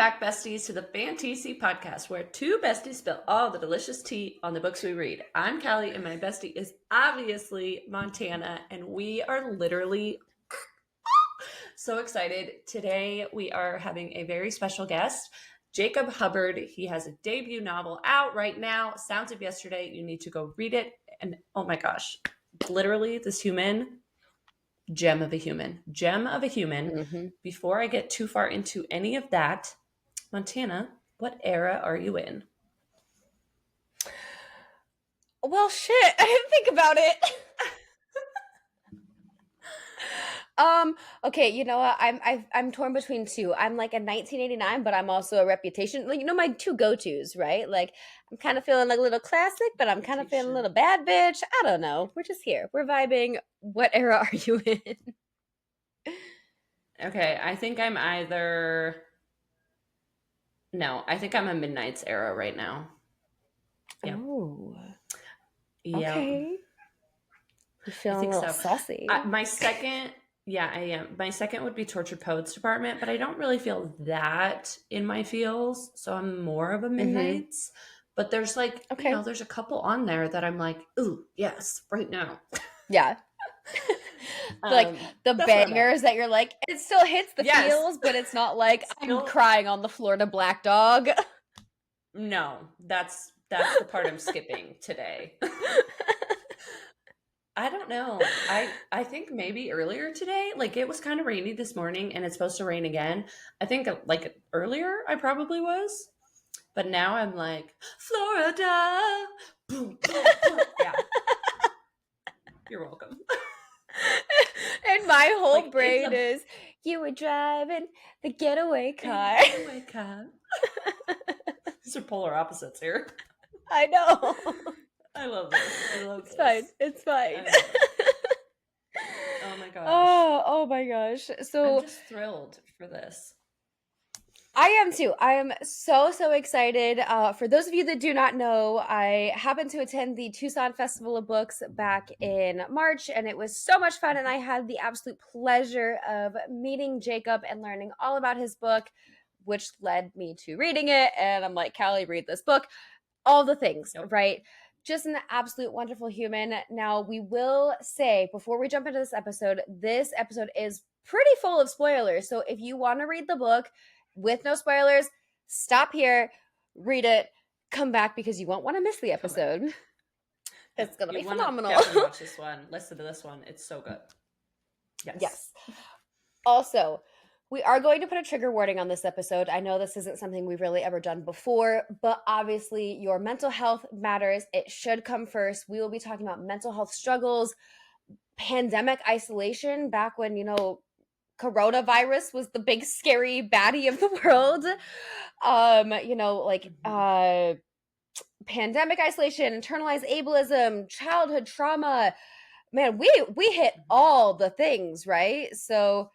back, besties, to the FAnTEAsy podcast, where two besties spill all the delicious tea on the books we read. I'm Callie, and my bestie is obviously Montana, and we are literally so excited. Today, we are having a very special guest, Jacob Hubbard. He has a debut novel out right now, Sounds of Yesterday. You need to go read it. And oh my gosh, literally, this human, gem of a human. Mm-hmm. Before I get too far into any of that, Montana, what era are you in? Well, shit, I didn't think about it. Okay, you know what? I'm torn between two. I'm like a 1989, but I'm also a Reputation. Like, you know, my two go-tos, right? Like, I'm kind of feeling like a little classic, but I'm kind of feeling a little bad bitch. I don't know. We're just here. We're vibing. What era are you in? Okay, I think I'm either. No, I think I'm a Midnight's era right now. Yeah. Oh, Yeah. okay. You I feeling a think little so. saucy? My second, yeah, I am. My second would be Tortured Poets Department, but I don't really feel that in my feels. So I'm more of a Mm-hmm. Midnight's. But there's like, Okay. there's a couple on there that I'm like, ooh, yes, right now. Yeah. Like the That's where I'm at. bangers that you're like, it still hits the Yes. feels, but it's not like I'm Still, crying on the floor to Black Dog. no, that's the part I'm skipping today. I don't know. I think maybe earlier today, like it was kind of rainy this morning and it's supposed to rain again. I think like earlier I probably was, but now I'm like Florida. Boom, boom, boom. Yeah. You're welcome. And my whole Like, brain is, you were driving the getaway car. Getaway car. These are polar opposites here. I know. I love this. It's fine. It's fine. Oh my gosh. Oh my gosh. So I'm just thrilled for this. I am too. I am so excited. For those of you that do not know, I happened to attend the Tucson Festival of Books back in March, and it was so much fun. And I had the absolute pleasure of meeting Jacob and learning all about his book, which led me to reading it. And I'm like, Callie, read this book. All the things, Yep. right? Just an absolute wonderful human. Now, we will say, before we jump into this episode is pretty full of spoilers. So if you want to read the book with no spoilers, stop here, read it, come back because you won't want to miss the episode. It's going to be phenomenal. Definitely watch this one. Listen to this one. It's so good. Yes. Also, we are going to put a trigger warning on this episode. I know this isn't something we've really ever done before, but obviously your mental health matters. It should come first. We will be talking about mental health struggles, pandemic isolation back when, coronavirus was the big scary baddie of the world. Pandemic isolation, internalized ableism, childhood trauma. Man, we hit all the things, right? So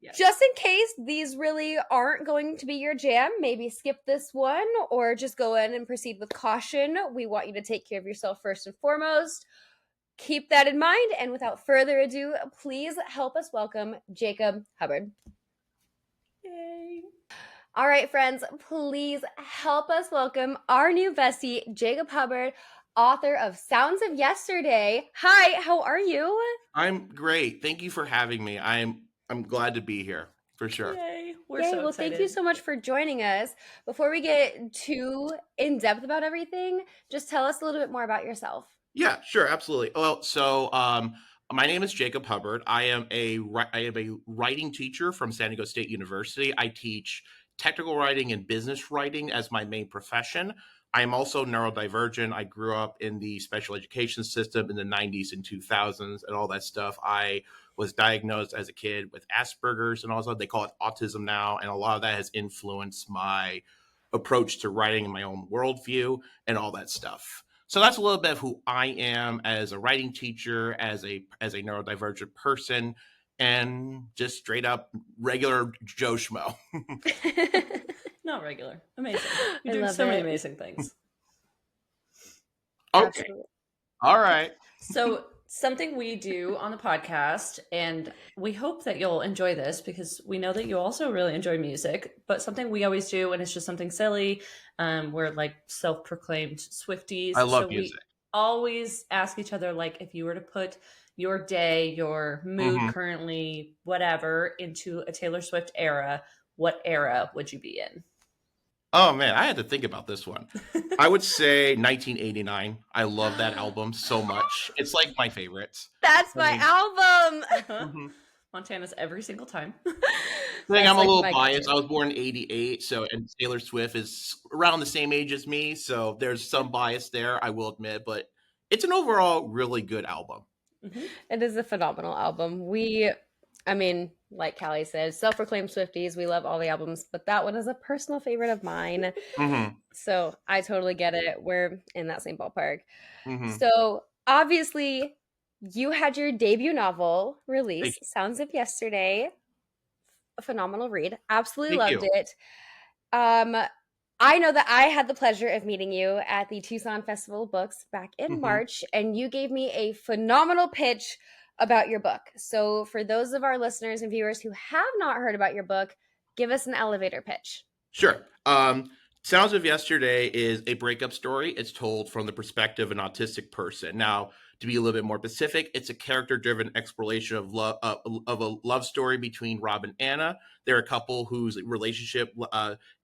Yes. Just in case these really aren't going to be your jam, maybe skip this one or just go in and proceed with caution. We want you to take care of yourself first and foremost. Keep that in mind. And without further ado, please help us welcome Jacob Hubbard. Yay. All right, friends, please help us welcome our new bestie, Jacob Hubbard, author of Sounds of Yesterday. Hi, how are you? I'm great. Thank you for having me. I'm glad to be here, for sure. Yay. We're so excited. Thank you so much for joining us. Before we get too in-depth about everything, just tell us a little bit more about yourself. Yeah, sure, absolutely. Well, so my name is Jacob Hubbard. I am a writing teacher from San Diego State University. I teach technical writing and business writing as my main profession. I am also neurodivergent. I grew up in the special education system in the 90s and 2000s and all that stuff. I was diagnosed as a kid with Asperger's and also they call it autism now. And a lot of that has influenced my approach to writing and my own worldview and all that stuff. So that's a little bit of who I am as a writing teacher, as a neurodivergent person, and just straight up regular Joe Schmo. Not regular. Amazing. You're doing so many amazing things. Okay. Absolutely. All right. So something we do on the podcast, and we hope that you'll enjoy this because we know that you also really enjoy music, but something we always do, and it's just something silly. We're like self-proclaimed Swifties. I So love we music. always ask each other, like, if you were to put your day, your mood Mhm. currently, whatever, into a Taylor Swift era, what era would you be in? Oh man, I had to think about this one. I would say 1989. I love that album so much. It's like my favorites. That's I my mean, album. mhm. Montana's every single time. I think That's I'm a like little my biased. go-to. I was born in '88, so and Taylor Swift is around the same age as me, so there's Yeah. some bias there, I will admit, but it's an overall really good album. Mhm. It is a phenomenal album. I mean, like Callie said, self-proclaimed Swifties, we love all the albums, but that one is a personal favorite of mine. Mhm. So I totally get it. We're in that same ballpark. Mhm. So obviously, you had your debut novel Thank release, you. Sounds of Yesterday. A phenomenal read. Absolutely Thank loved you. it. Um, I know that I had the pleasure of meeting you at the Tucson Festival of Books back in Mhm. March, and you gave me a phenomenal pitch about your book. So, for those of our listeners and viewers who have not heard about your book, give us an elevator pitch. Sure. Sounds of Yesterday is a breakup story. It's told from the perspective of an autistic person. Now, to be a little bit more specific, it's a character-driven exploration of love of a love story between Rob and Anna. They're a couple whose relationship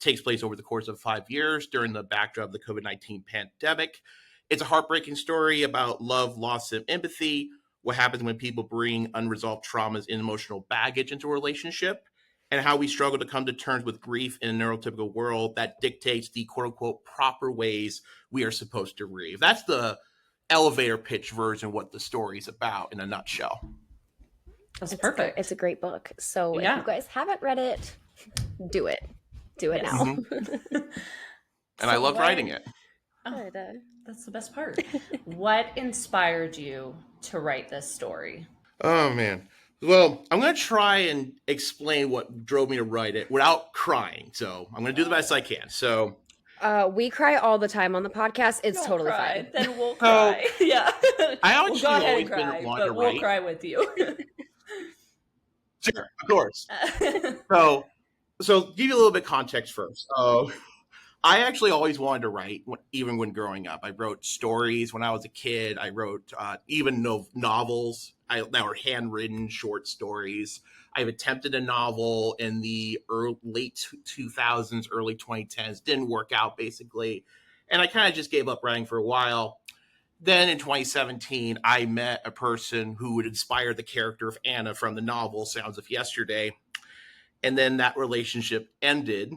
takes place over the course of 5 years during the backdrop of the COVID-19 pandemic. It's a heartbreaking story about love, loss, and empathy. What happens when people bring unresolved traumas and emotional baggage into a relationship, and how we struggle to come to terms with grief in a neurotypical world that dictates the quote unquote proper ways we are supposed to grieve. That's the elevator pitch version of what the story's about in a nutshell. That's It's good. perfect. It's a great book. So, if you Yeah. guys haven't read it, do it. Do it Yes. now. Mhm. And I So love writing it. Oh, Good. that's the best part. What inspired you to write this story? Oh man. Well, I'm gonna try and explain what drove me to write it without crying. So I'm gonna do the best I can. We cry all the time on the podcast. It's Don't totally cry, fine. then we'll So cry. Yeah. I Well, go actually ahead and always been cry, wanting to but we'll write. cry with you. Sure, of course. So give you a little bit of context first. I actually always wanted to write, even when growing up. I wrote stories when I was a kid. I wrote even novels that were handwritten short stories. I've attempted a novel in the late 2000s, early 2010s. Didn't work out, basically. And I kind of just gave up writing for a while. Then in 2017, I met a person who would inspire the character of Anna from the novel Sounds of Yesterday. And then that relationship ended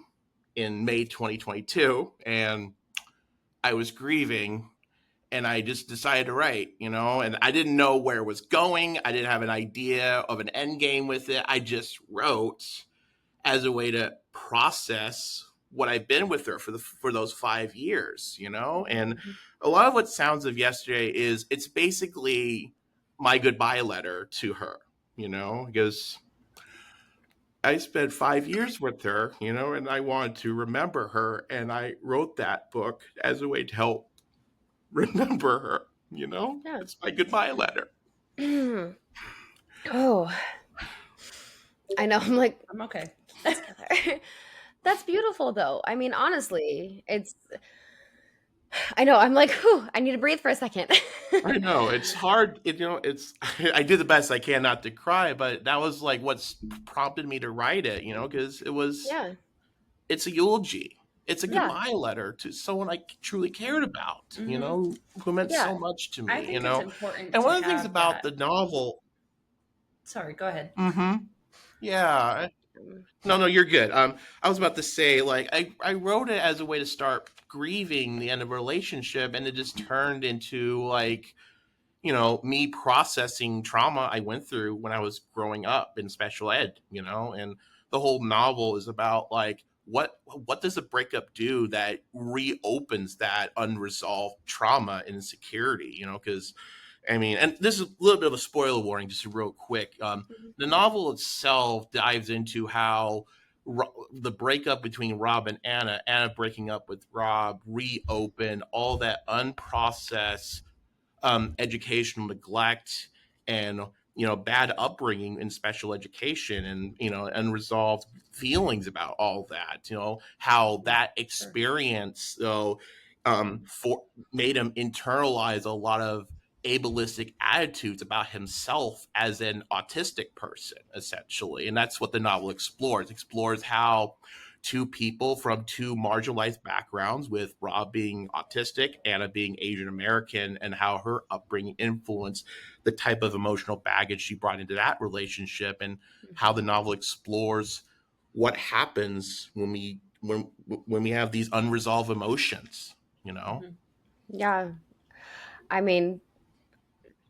in May 2022, and I was grieving, and I just decided to write, and I didn't know where it was going. I didn't have an idea of an end game with it. I just wrote as a way to process what I've been with her for those 5 years, and a lot of what Sounds of Yesterday is, it's basically my goodbye letter to her, because I spent 5 years with her, and I wanted to remember her. And I wrote that book as a way to help remember her, Yeah. It's my goodbye letter. Oh, I know. I'm like, I'm okay. together. That's beautiful, though. I mean, honestly, I know. I'm like, whew, I need to breathe for a second. I know it's hard. I did the best I can not to cry, but that was like what's prompted me to write it, because Yeah. it's a eulogy. It's a Yeah. goodbye letter to someone I truly cared about, who meant Yeah. so much to I me, think it's important And to one of the things have about that. the novel, Sorry, go ahead. yeah, no, you're good. I was about to say, like, I wrote it as a way to start grieving the end of a relationship, and it just turned into like, me processing trauma I went through when I was growing up in special ed, and the whole novel is about like what does a breakup do that reopens that unresolved trauma and insecurity, because I mean, and this is a little bit of a spoiler warning, just real quick. The novel itself dives into how the breakup between Rob and Anna breaking up with Rob, reopen all that unprocessed educational neglect and bad upbringing in special education, and unresolved feelings about all that, how that Sure. experience for made him internalize a lot of ableistic attitudes about himself as an autistic person, essentially. And that's what the novel explores how two people from two marginalized backgrounds, with Rob being autistic, Anna being Asian American, and how her upbringing influenced the type of emotional baggage she brought into that relationship, and how the novel explores what happens when we have these unresolved emotions, Mhm. Yeah. I mean,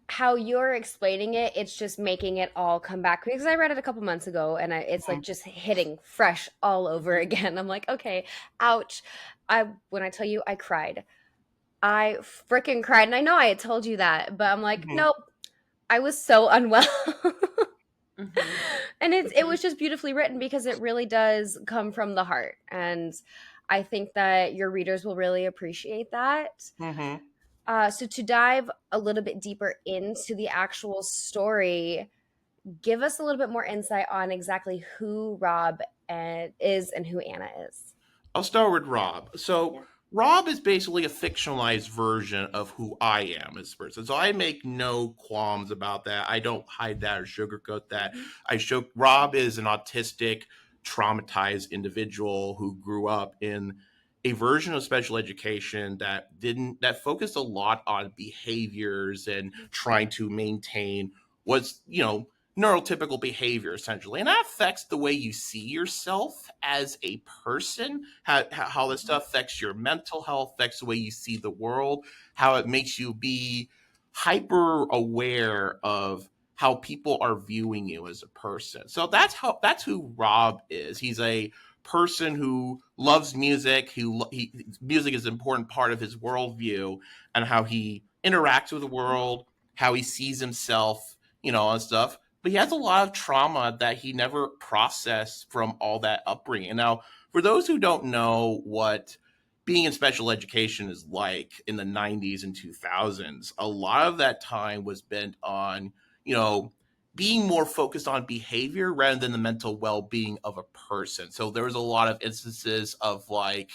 how you're explaining it, it's just making it all come back because I read it a couple months ago and it's like just hitting fresh all over again. I'm like, okay, ouch. When I tell you I cried, I freaking cried. And I know I had told you that, but I'm like, Mhm. nope, I was so unwell. Mhm. And it was just beautifully written because it really does come from the heart. And I think that your readers will really appreciate that. Mhm. So to dive a little bit deeper into the actual story, give us a little bit more insight on exactly who Rob is and who Anna is. I'll start with Rob. So Yeah. Rob is basically a fictionalized version of who I am as a person. So I make no qualms about that. I don't hide that or sugarcoat that. Mhm. I show Rob is an autistic, traumatized individual who grew up in a version of special education that focused a lot on behaviors and trying to maintain what's, neurotypical behavior, essentially. And that affects the way you see yourself as a person, how this Mhm. stuff affects your mental health, affects the way you see the world, how it makes you be hyper aware of how people are viewing you as a person. So that's who Rob is. He's a person who loves music. Music is an important part of his worldview, and how he interacts with the world, how he sees himself, and stuff. But he has a lot of trauma that he never processed from all that upbringing. Now, for those who don't know what being in special education is like in the 90s and 2000s, a lot of that time was spent on, you know, being more focused on behavior rather than the mental well-being of a person. So there was a lot of instances of like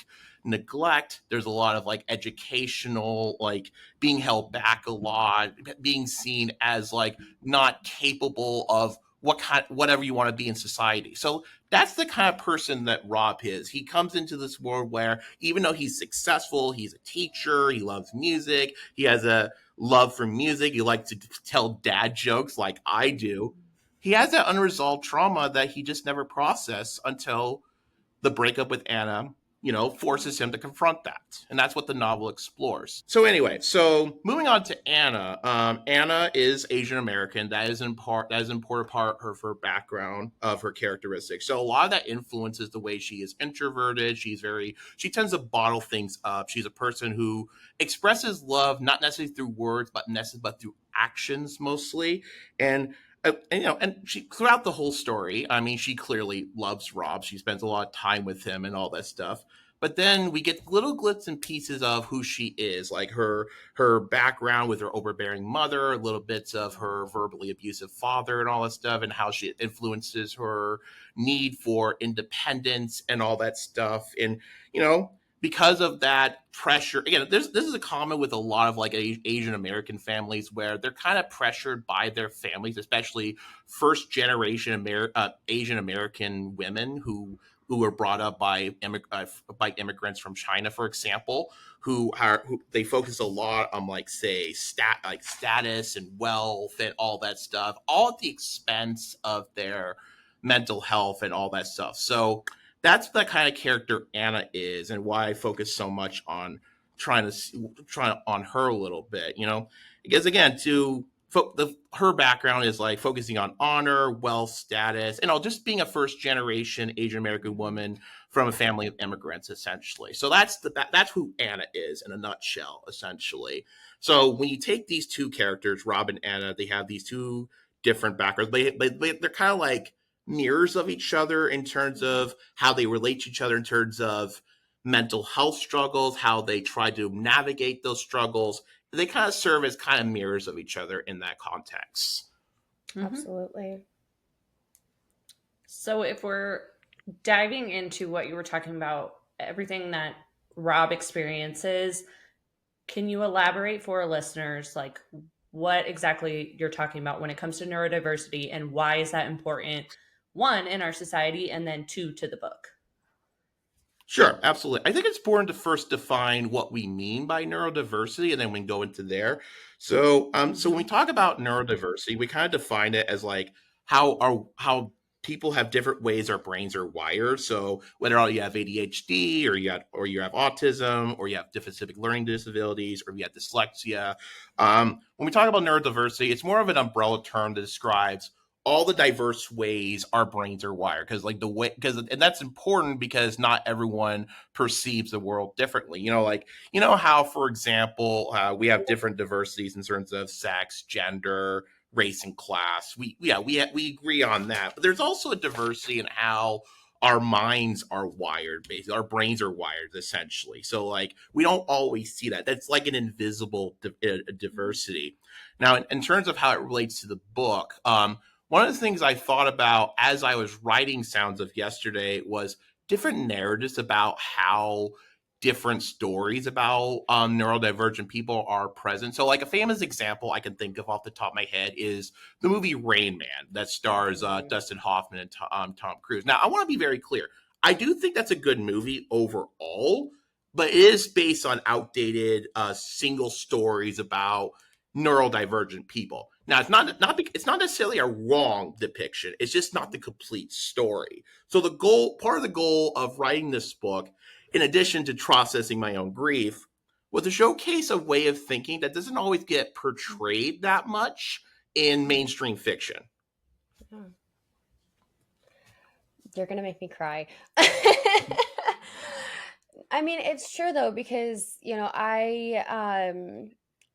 neglect. There's a lot of like educational, like being held back a lot, being seen as like not capable of whatever you want to be in society. So that's the kind of person that Rob is. He comes into this world where even though he's successful, he's a teacher, he loves music, he has a love for music, he likes to tell dad jokes like I do. He has that unresolved trauma that he just never processed until the breakup with Anna, forces him to confront that. And that's what the novel explores. So anyway, so moving on to Anna. Anna is Asian American. That is an important part of her background, of her characteristics. So a lot of that influences the way she is introverted. She tends to bottle things up. She's a person who expresses love, not necessarily through words, but through actions mostly. And she, throughout the whole story, I mean, she clearly loves Rob. She spends a lot of time with him and all that stuff. But then we get little glimpses and pieces of who she is, like her background with her overbearing mother, little bits of her verbally abusive father, and all that stuff, and how she influences her need for independence and all that stuff. And you know, because of that pressure, again, this is a common with a lot of like Asian American families, where they're kind of pressured by their families, especially first generation Asian American women who were brought up by immigrants from China, for example, who they focus a lot on, like, say, status and wealth and all that stuff, all at the expense of their mental health and all that stuff. So that's the kind of character Anna is, and why I focus so much on trying on her a little bit, because again, her background is like focusing on honor, wealth, status, and all, just being a first generation Asian American woman from a family of immigrants, essentially. So that's who Anna is in a nutshell, essentially. So when you take these two characters, Rob and Anna, they have these two different backgrounds. They're kind of like mirrors of each other in terms of how they relate to each other, in terms of mental health struggles, how they try to navigate those struggles. They kind of serve as kind of mirrors of each other in that context. Absolutely. So if we're diving into what you were talking about, everything that Rob experiences, can you elaborate for our listeners, like what exactly you're talking about when it comes to neurodiversity and why is that important, one, in our society, and then two, to the book? Sure, absolutely. I think it's important to first define what we mean by neurodiversity, and then we can go into there. So when we talk about neurodiversity, we kind of define it as like how people have different ways our brains are wired. So whether you have ADHD or you have autism or you have different civic learning disabilities or you have dyslexia. When we talk about neurodiversity, it's more of an umbrella term that describes all the diverse ways our brains are wired, because like the way, because and that's important because not everyone perceives the world differently. Like how, for example, we have different diversities in terms of sex, gender, race, and class. We agree on that, but there's also a diversity in how our minds are wired. Basically, our brains are wired essentially. So like we don't always see that. That's like an invisible diversity. Now, in terms of how it relates to the book, one of the things I thought about as I was writing Sounds of Yesterday was different narratives about how different stories about neurodivergent people are present. So, like a famous example I can think of off the top of my head is the movie Rain Man that stars Dustin Hoffman and Tom Cruise. Now, I want to be very clear. I do think that's a good movie overall, but it is based on outdated single stories about neurodivergent people. Now, it's not necessarily a wrong depiction. It's just not the complete story. So part of the goal of writing this book, in addition to processing my own grief, was to showcase a way of thinking that doesn't always get portrayed that much in mainstream fiction. You're gonna make me cry. I mean, it's true though, because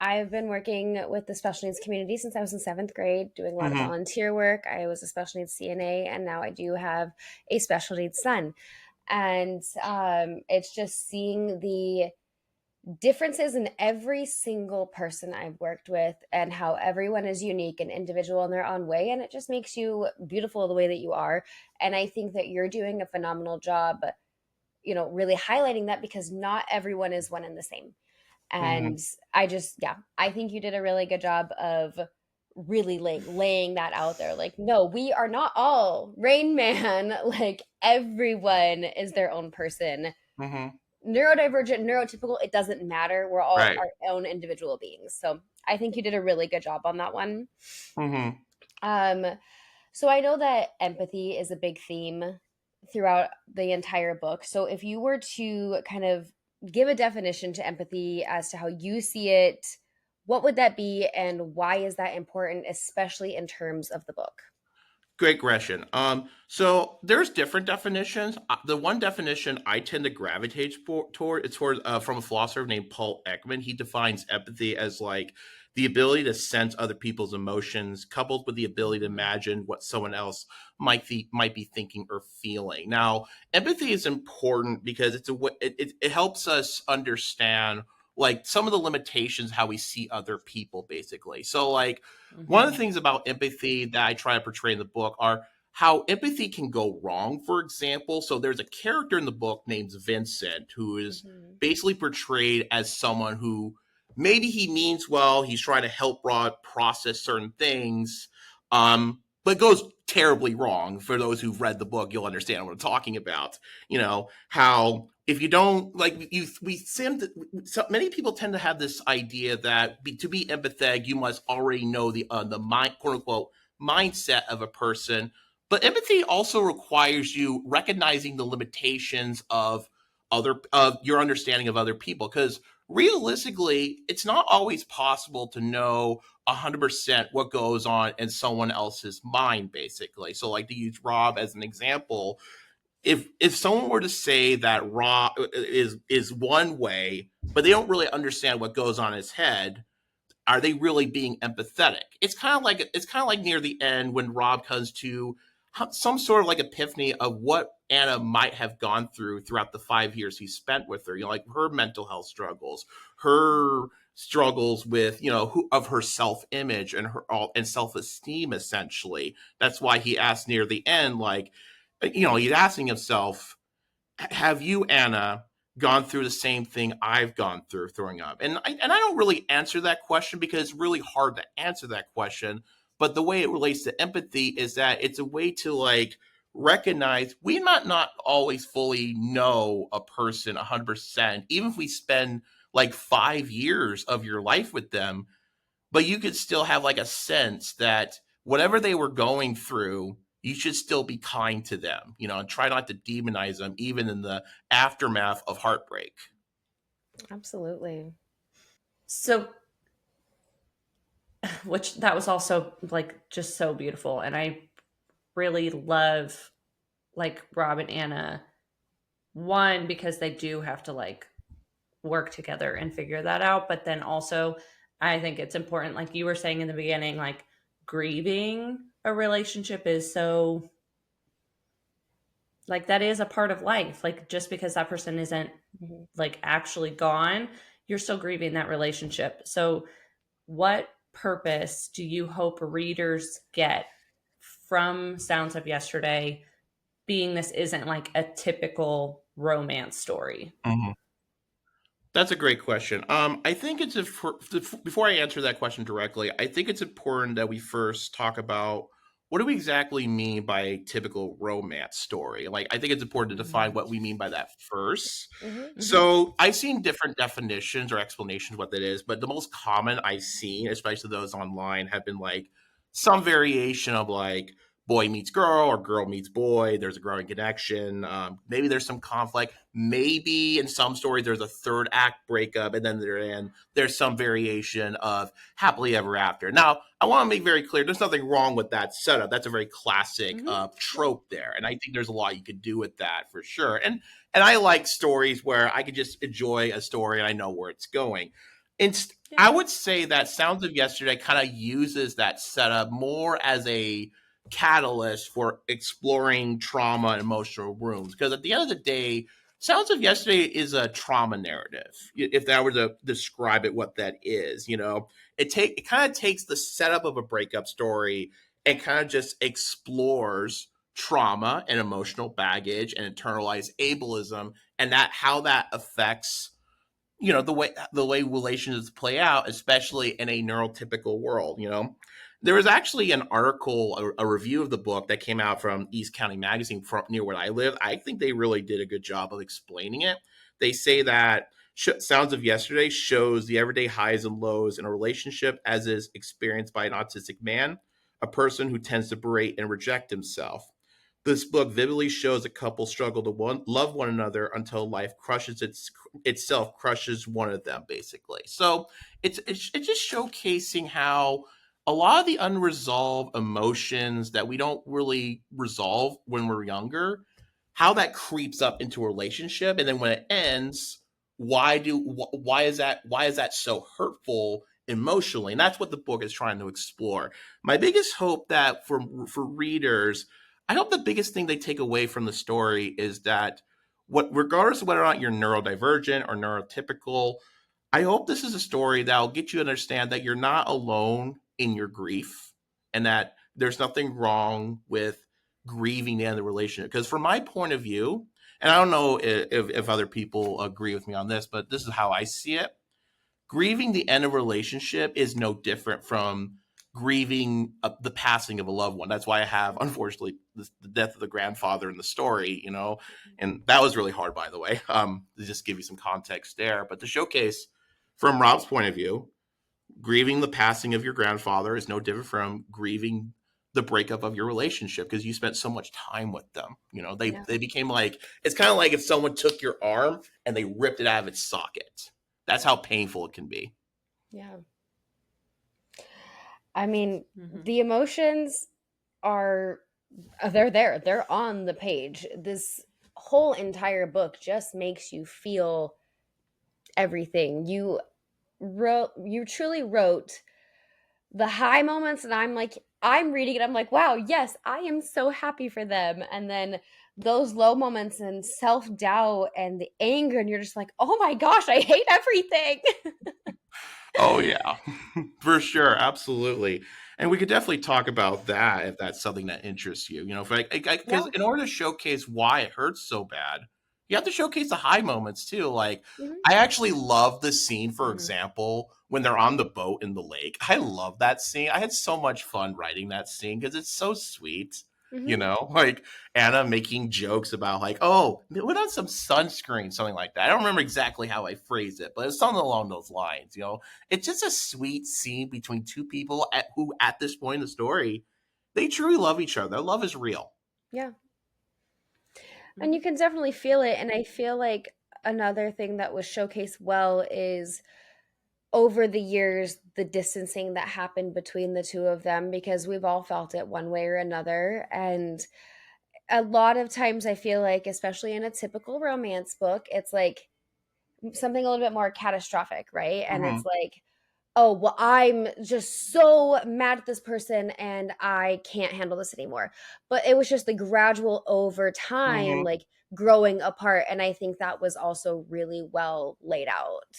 I've been working with the special needs community since I was in seventh grade, doing a lot of volunteer work. I was a special needs CNA, and now I do have a special needs son. And it's just seeing the differences in every single person I've worked with and how everyone is unique and individual in their own way. And it just makes you beautiful the way that you are. And I think that you're doing a phenomenal job, really highlighting that, because not everyone is one and the same. And I think you did a really good job of really laying that out there. Like, no, we are not all Rain Man. Like, everyone is their own person. Neurodivergent, neurotypical, it doesn't matter. We're all our own individual beings. So I think you did a really good job on that one. So I know that empathy is a big theme throughout the entire book. So if you were to kind of give a definition to empathy as to how you see it, what would that be, and why is that important, especially in terms of the book? Great question. So there's different definitions. The one definition I tend to gravitate toward is from a philosopher named Paul Ekman. He defines empathy as like the ability to sense other people's emotions, coupled with the ability to imagine what someone else might be thinking or feeling. Now, empathy is important because it helps us understand like some of the limitations how we see other people, basically. So like one of the things about empathy that I try to portray in the book are how empathy can go wrong. For example, so there's a character in the book named Vincent who is basically portrayed as someone who maybe he means well, he's trying to help Rod process certain things, but it goes terribly wrong. For those who've read the book, you'll understand what I'm talking about. How if you don't many people tend to have this idea that to be empathetic, you must already know the mind, quote unquote, mindset of a person. But empathy also requires you recognizing the limitations of your understanding of other people, because realistically, it's not always possible to know 100% what goes on in someone else's mind, basically. So, like, to use Rob as an example, if someone were to say that Rob is one way, but they don't really understand what goes on in his head, are they really being empathetic? It's kind of like near the end when Rob comes to some sort of like epiphany of what Anna might have gone through throughout the 5 years he spent with her. Like her mental health struggles, her struggles with of her self-image and her all and self-esteem. Essentially, that's why he asked near the end, like, he's asking himself, have you, Anna, gone through the same thing I've gone through throwing up? And I don't really answer that question because it's really hard to answer that question. But the way it relates to empathy is that it's a way to like recognize we might not always fully know a person 100%, even if we spend like 5 years of your life with them, but you could still have like a sense that whatever they were going through, you should still be kind to them, and try not to demonize them, even in the aftermath of heartbreak. Absolutely. So, which that was also like just so beautiful. And I really love like Rob and Anna, one, because they do have to like work together and figure that out. But then also, I think it's important, like you were saying in the beginning, like grieving a relationship is so, like, that is a part of life. Like, just because that person isn't like actually gone, you're still grieving that relationship. So, what purpose do you hope readers get from Sounds of Yesterday, being this isn't like a typical romance story? Mhm. That's a great question. I think before I answer that question directly, I think it's important that we first talk about what do we exactly mean by a typical romance story. Like, I think it's important to define what we mean by that first. Mm-hmm. So I've seen different definitions or explanations what that is, but the most common I've seen, especially those online, have been like some variation of like boy meets girl or girl meets boy. There's a growing connection. Maybe there's some conflict. Maybe in some stories there's a third act breakup, and then there's some variation of happily ever after. Now, I want to make very clear: there's nothing wrong with that setup. That's a very classic trope there, and I think there's a lot you could do with that for sure. And I like stories where I could just enjoy a story and I know where it's going. I would say that Sounds of Yesterday kind of uses that setup more as a catalyst for exploring trauma and emotional wounds. Because at the end of the day, Sounds of Yesterday is a trauma narrative. If that were to describe it, what that is, it kind of takes the setup of a breakup story and kind of just explores trauma and emotional baggage and internalized ableism, and that how that affects the way relationships play out, especially in a neurotypical world. There was actually an article, a review of the book that came out from East County Magazine from near where I live. I think they really did a good job of explaining it. They say that Sounds of Yesterday shows the everyday highs and lows in a relationship as is experienced by an autistic man, a person who tends to berate and reject himself. This book vividly shows a couple struggle to love one another until life crushes itself, crushes one of them, basically. So it's just showcasing how a lot of the unresolved emotions that we don't really resolve when we're younger, how that creeps up into a relationship, and then when it ends, why is that so hurtful emotionally? And that's what the book is trying to explore. My biggest hope that for readers, I hope the biggest thing they take away from the story is that regardless of whether or not you're neurodivergent or neurotypical, I hope this is a story that will get you to understand that you're not alone in your grief, and that there's nothing wrong with grieving the end of the relationship. Because from my point of view, and I don't know if other people agree with me on this, but this is how I see it. Grieving the end of a relationship is no different from grieving the passing of a loved one. That's why I have, unfortunately, the death of the grandfather in the story, and that was really hard, by the way, to just give you some context there. But to showcase from Rob's point of view, grieving the passing of your grandfather is no different from grieving the breakup of your relationship, because you spent so much time with them. They became like, it's kind of like if someone took your arm and they ripped it out of its socket. That's how painful it can be. Yeah. I mean, the emotions they're there. They're on the page. This whole entire book just makes you feel everything. You truly wrote the high moments, and I'm like, I'm reading it, I'm like, wow, yes, I am so happy for them. And then those low moments and self-doubt and the anger, and you're just like, oh my gosh, I hate everything. Oh yeah, for sure, absolutely. And we could definitely talk about that if that's something that interests you. You know, because Yeah. in order to showcase why it hurts so bad, you have to showcase the high moments too. Like Mhm. I actually love the scene, for Mhm. example, when they're on the boat in the lake. I love that scene. I had so much fun writing that scene because it's so sweet. You Mhm. know, like Anna making jokes about like, oh, put on some sunscreen, something like that. I don't remember exactly how I phrased it, but it's something along those lines. You know, it's just a sweet scene between two people who, at this point in the story, they truly love each other. Their love is real. Yeah. And you Mhm. can definitely feel it. And I feel like another thing that was showcased well is over the years, the distancing that happened between the two of them, because we've all felt it one way or another. And a lot of times I feel like, especially in a typical romance book, it's like something a little bit more catastrophic, right? And Mm-hmm. it's like, oh, well, I'm just so mad at this person and I can't handle this anymore. But it was just the gradual over time, Mm-hmm. like growing apart. And I think that was also really well laid out.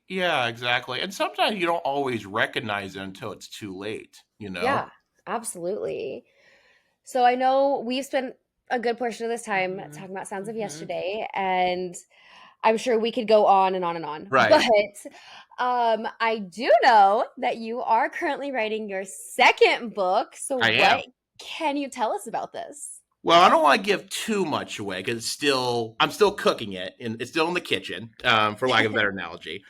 Yeah, exactly. And sometimes you don't always recognize it until it's too late, you know? Yeah, absolutely. So I know we've spent a good portion of this time Mhm. talking about Sounds of Mhm. Yesterday, and I'm sure we could go on and on and on. But Right. I do know that you are currently writing your second book. So I what am. can you tell us about this? Well, I don't want to give too much away because I'm still cooking it, and it's still in the kitchen, for lack of a better analogy.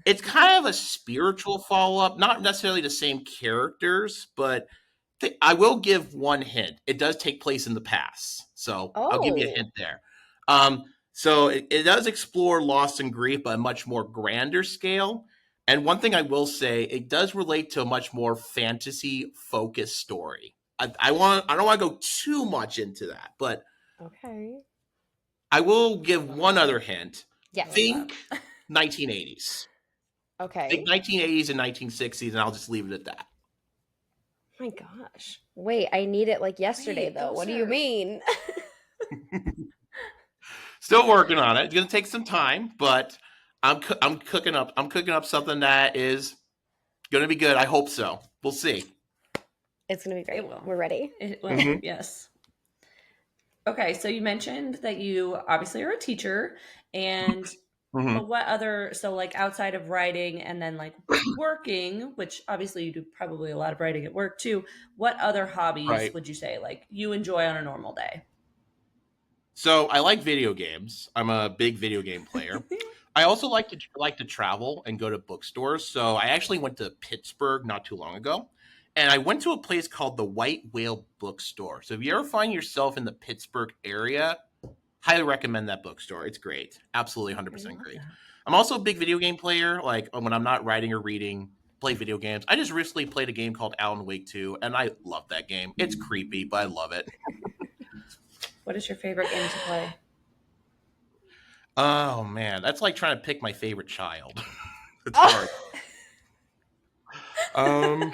It's kind of a spiritual follow up, not necessarily the same characters, but I will give one hint. It does take place in the past, so I'll give you a Oh, hint there. So it does explore loss and grief, but a much more grander scale. And one thing I will say, it does relate to a much more fantasy focused story. I don't want to go too much into that, but okay. I will give Love one that. other hint. I love Yes. that. Think 1980s. Think Okay. 1980s and 1960s, and I'll just leave it at that. My gosh. Wait, I need it like yesterday, Wait, though. those What do you are mean? Still working on it. It's gonna take some time, but I'm cooking up something that is gonna be good. I hope so. We'll see. It's going to be it great. will. We're ready. It will. Mm-hmm. Yes. Okay, so you mentioned that you obviously are a teacher, and Mm-hmm. but what other, so like outside of writing and then like working, which obviously you do probably a lot of writing at work too, what other hobbies Right. would you say like you enjoy on a normal day? So I like video games. I'm a big video game player. I also like to travel and go to bookstores. So I actually went to Pittsburgh not too long ago, and I went to a place called the White Whale Bookstore. So if you ever find yourself in the Pittsburgh area, highly recommend that bookstore. It's great. Absolutely I 100% love great. that. I'm also a big video game player. Like when I'm not writing or reading, play video games. I just recently played a game called Alan Wake 2, and I love that game. It's creepy, but I love it. What is your favorite game to play? Oh man, that's like trying to pick my favorite child. It's hard. Oh, Um,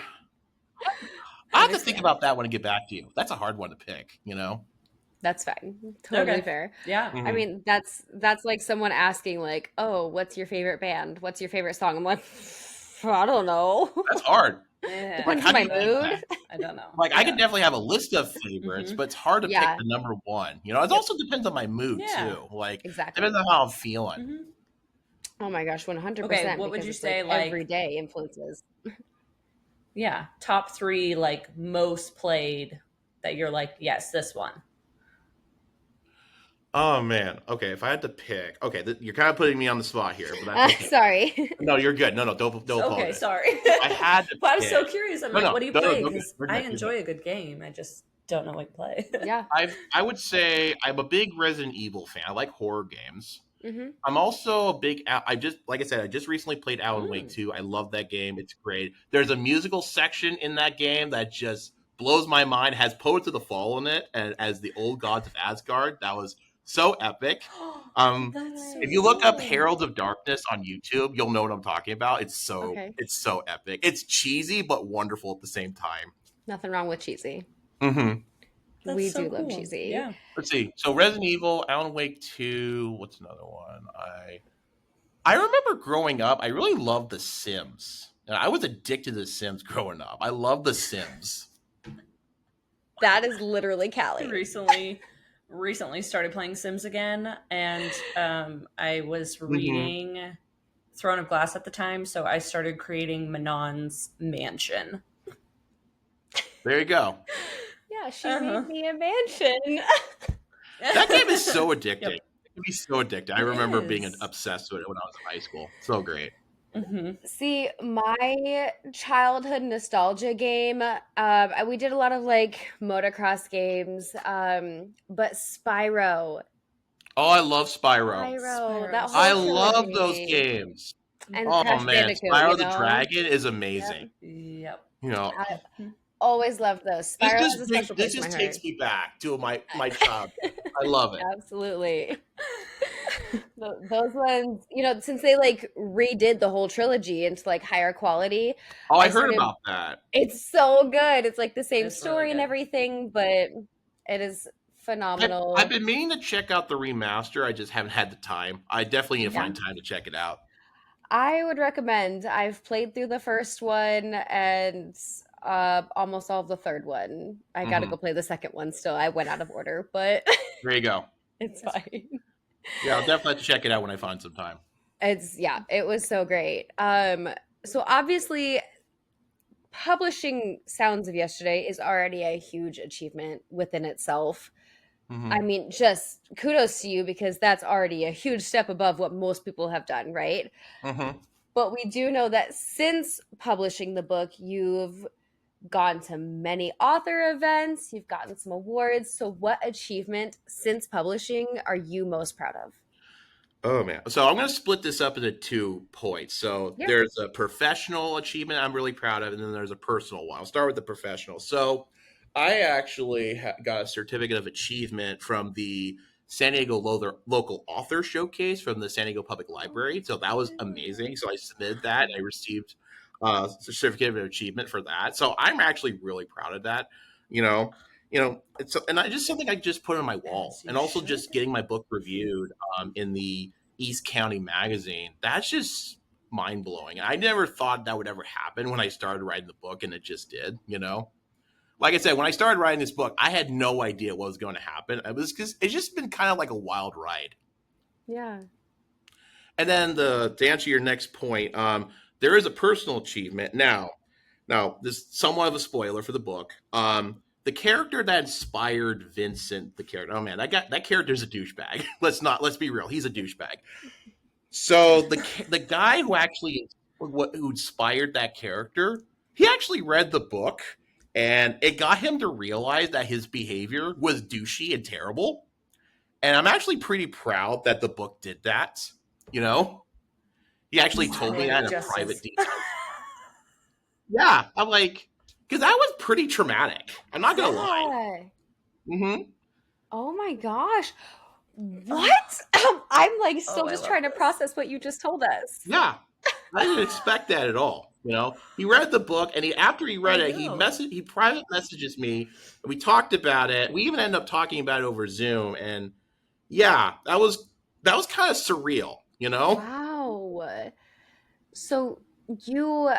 I have to think Understand. about that when I get back to you. That's a hard one to pick, you know? that's fine. Totally Okay. fair. Yeah. I Mhm. mean, that's like someone asking like, "Oh, what's your favorite band? What's your favorite song?" I'm like, I don't know. That's hard. Like, Yeah. Depends how on do my you pick mood. that? I don't know. Like, I could Yeah. definitely have a list of favorites, Hmm. but it's hard to pick Yeah. the number one. You know, it Yep. also depends on my mood Yeah. too. Like, Exactly. depends on how I'm feeling. Hmm. Oh my gosh, Okay. 100% What would because you it's like say like, every day influences. yeah, top three like most played that you're like, yes, this one. Oh man. Okay, if I had to pick, okay, you're kind of putting me on the spot here, but that's okay. Sorry. No, you're good. No, don't Okay, apologize. sorry. If I had to But I was so pick, curious. I'm no, like, no, what do you no, no, play? you're good. Because We're I good. You're good. enjoy a good game. I just don't know what to play. Yeah. I would say I'm a big Resident Evil fan. I like horror games. Hmm. I'm also a big. I just like I said, I just recently played Alan Wake Mm. 2. I love that game. It's great. There's a musical section in that game that just blows my mind. Has Poets of the Fall in it, and as the old gods of Asgard. That was so epic. Um, That's so if you look up Nice. cool. Herald of Darkness on YouTube, you'll know what I'm talking about. Okay. It's so epic. It's cheesy but wonderful at the same time. Nothing wrong with cheesy. Mm-hmm. We That's so do love cool. cheesy. Yeah. Let's see. So Resident Evil, Alan Wake 2. What's another one? I remember growing up, I really loved The Sims. And I was addicted to The Sims growing up. I love The Sims. That is literally I Callie. recently started playing Sims again, and I was Mm-hmm. reading Throne of Glass at the time, so I started creating Manon's mansion. There you go. Yeah, she made me a mansion. That game is so addicting. Yep. It can be so addicting. I It remember being is. obsessed with it when I was in high school. So great. Mm-hmm. See, my childhood nostalgia game, we did a lot of like motocross games, but Spyro. Oh, I love Spyro. Spyro, that I whole love those trilogy. games. And Oh Crash man, Bandicoot, Spyro you the know? Dragon is amazing. Yep. You know, I always loved those. Spyro has a special this place in my just heart. takes me back to my childhood. I love it. Absolutely. Those ones, you know, since they like redid the whole trilogy into like higher quality. Oh, I I heard started- about that. It's so good. It's like the same It's story really and good. everything, but it is phenomenal. I've been meaning to check out the remaster. I just haven't had the time. I definitely need to Yeah. find time to check it out. I would recommend. I've played through the first one and almost all of the third one. I got to go play the second one still. I went out of order, but There you go. it's fine. Yeah, I'll definitely have to check it out when I find some time. It was so great. So obviously publishing Sounds of Yesterday is already a huge achievement within itself. Mhm. I mean, just kudos to you because that's already a huge step above what most people have done, right? Mhm. But we do know that since publishing the book, you've gone to many author events, you've gotten some awards. So, what achievement since publishing are you most proud of? Oh man. So I'm going to split this up into 2 points. So Yeah. there's a professional achievement I'm really proud of, and then there's a personal one. I'll start with the professional. So I actually got a certificate of achievement from the San Diego local author showcase from the San Diego Public Library. So that was amazing. So I submitted that and I received a certificate of achievement for that. So I'm actually really proud of that. It's and I just something I just put on my wall, As you and also should. just getting my book reviewed in the East County Magazine. That's just mind blowing. I never thought that would ever happen when I started writing the book, and it just did. Like I said, when I started writing this book, I had no idea what was going to happen. It was because it's just been kind of like a wild ride. Yeah. And then to answer your next point, there is a personal achievement. Now, this is somewhat of a spoiler for the book. The character that inspired Vincent, oh man, that character's a douchebag. Let's be real. He's a douchebag. So the guy who inspired that character, he actually read the book, and it got him to realize that his behavior was douchey and terrible. And I'm actually pretty proud that the book did that. He actually told me that in a private detail. Yeah, I'm like, because that was pretty traumatic. I'm not gonna lie. Mm-hmm. Oh my gosh. What? I'm like still just trying to process what you just told us. Yeah, I didn't expect that at all. He read the book, and after he read it, he private messages me. And we talked about it. We even ended up talking about it over Zoom, and yeah, that was kind of surreal. Wow. So you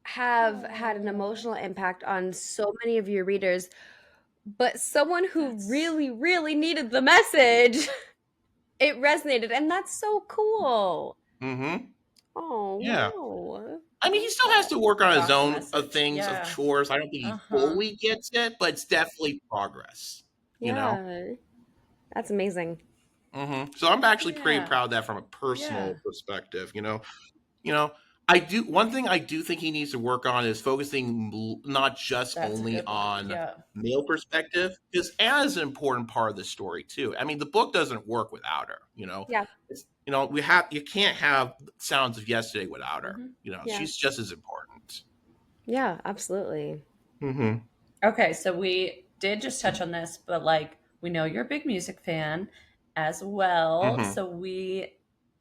have had an emotional impact on so many of your readers, but someone who really, really needed the message, it resonated, and that's so cool. Mm-hmm. Oh, Yeah. wow. I mean, he still has to work on his own things, Yeah. of chores. I don't think he fully gets it, but it's definitely progress. That's amazing. Mm-hmm. So I'm actually pretty proud of that from a personal perspective. One thing I do think he needs to work on is focusing not just only on male perspective, because Anna is an important part of the story too. I mean, the book doesn't work without her. Yeah. You can't have Sounds of Yesterday without her. She's just as important. Yeah, absolutely. Mm-hmm. Okay, so we did just touch on this, but we know you're a big music fan as well. Mm-hmm. So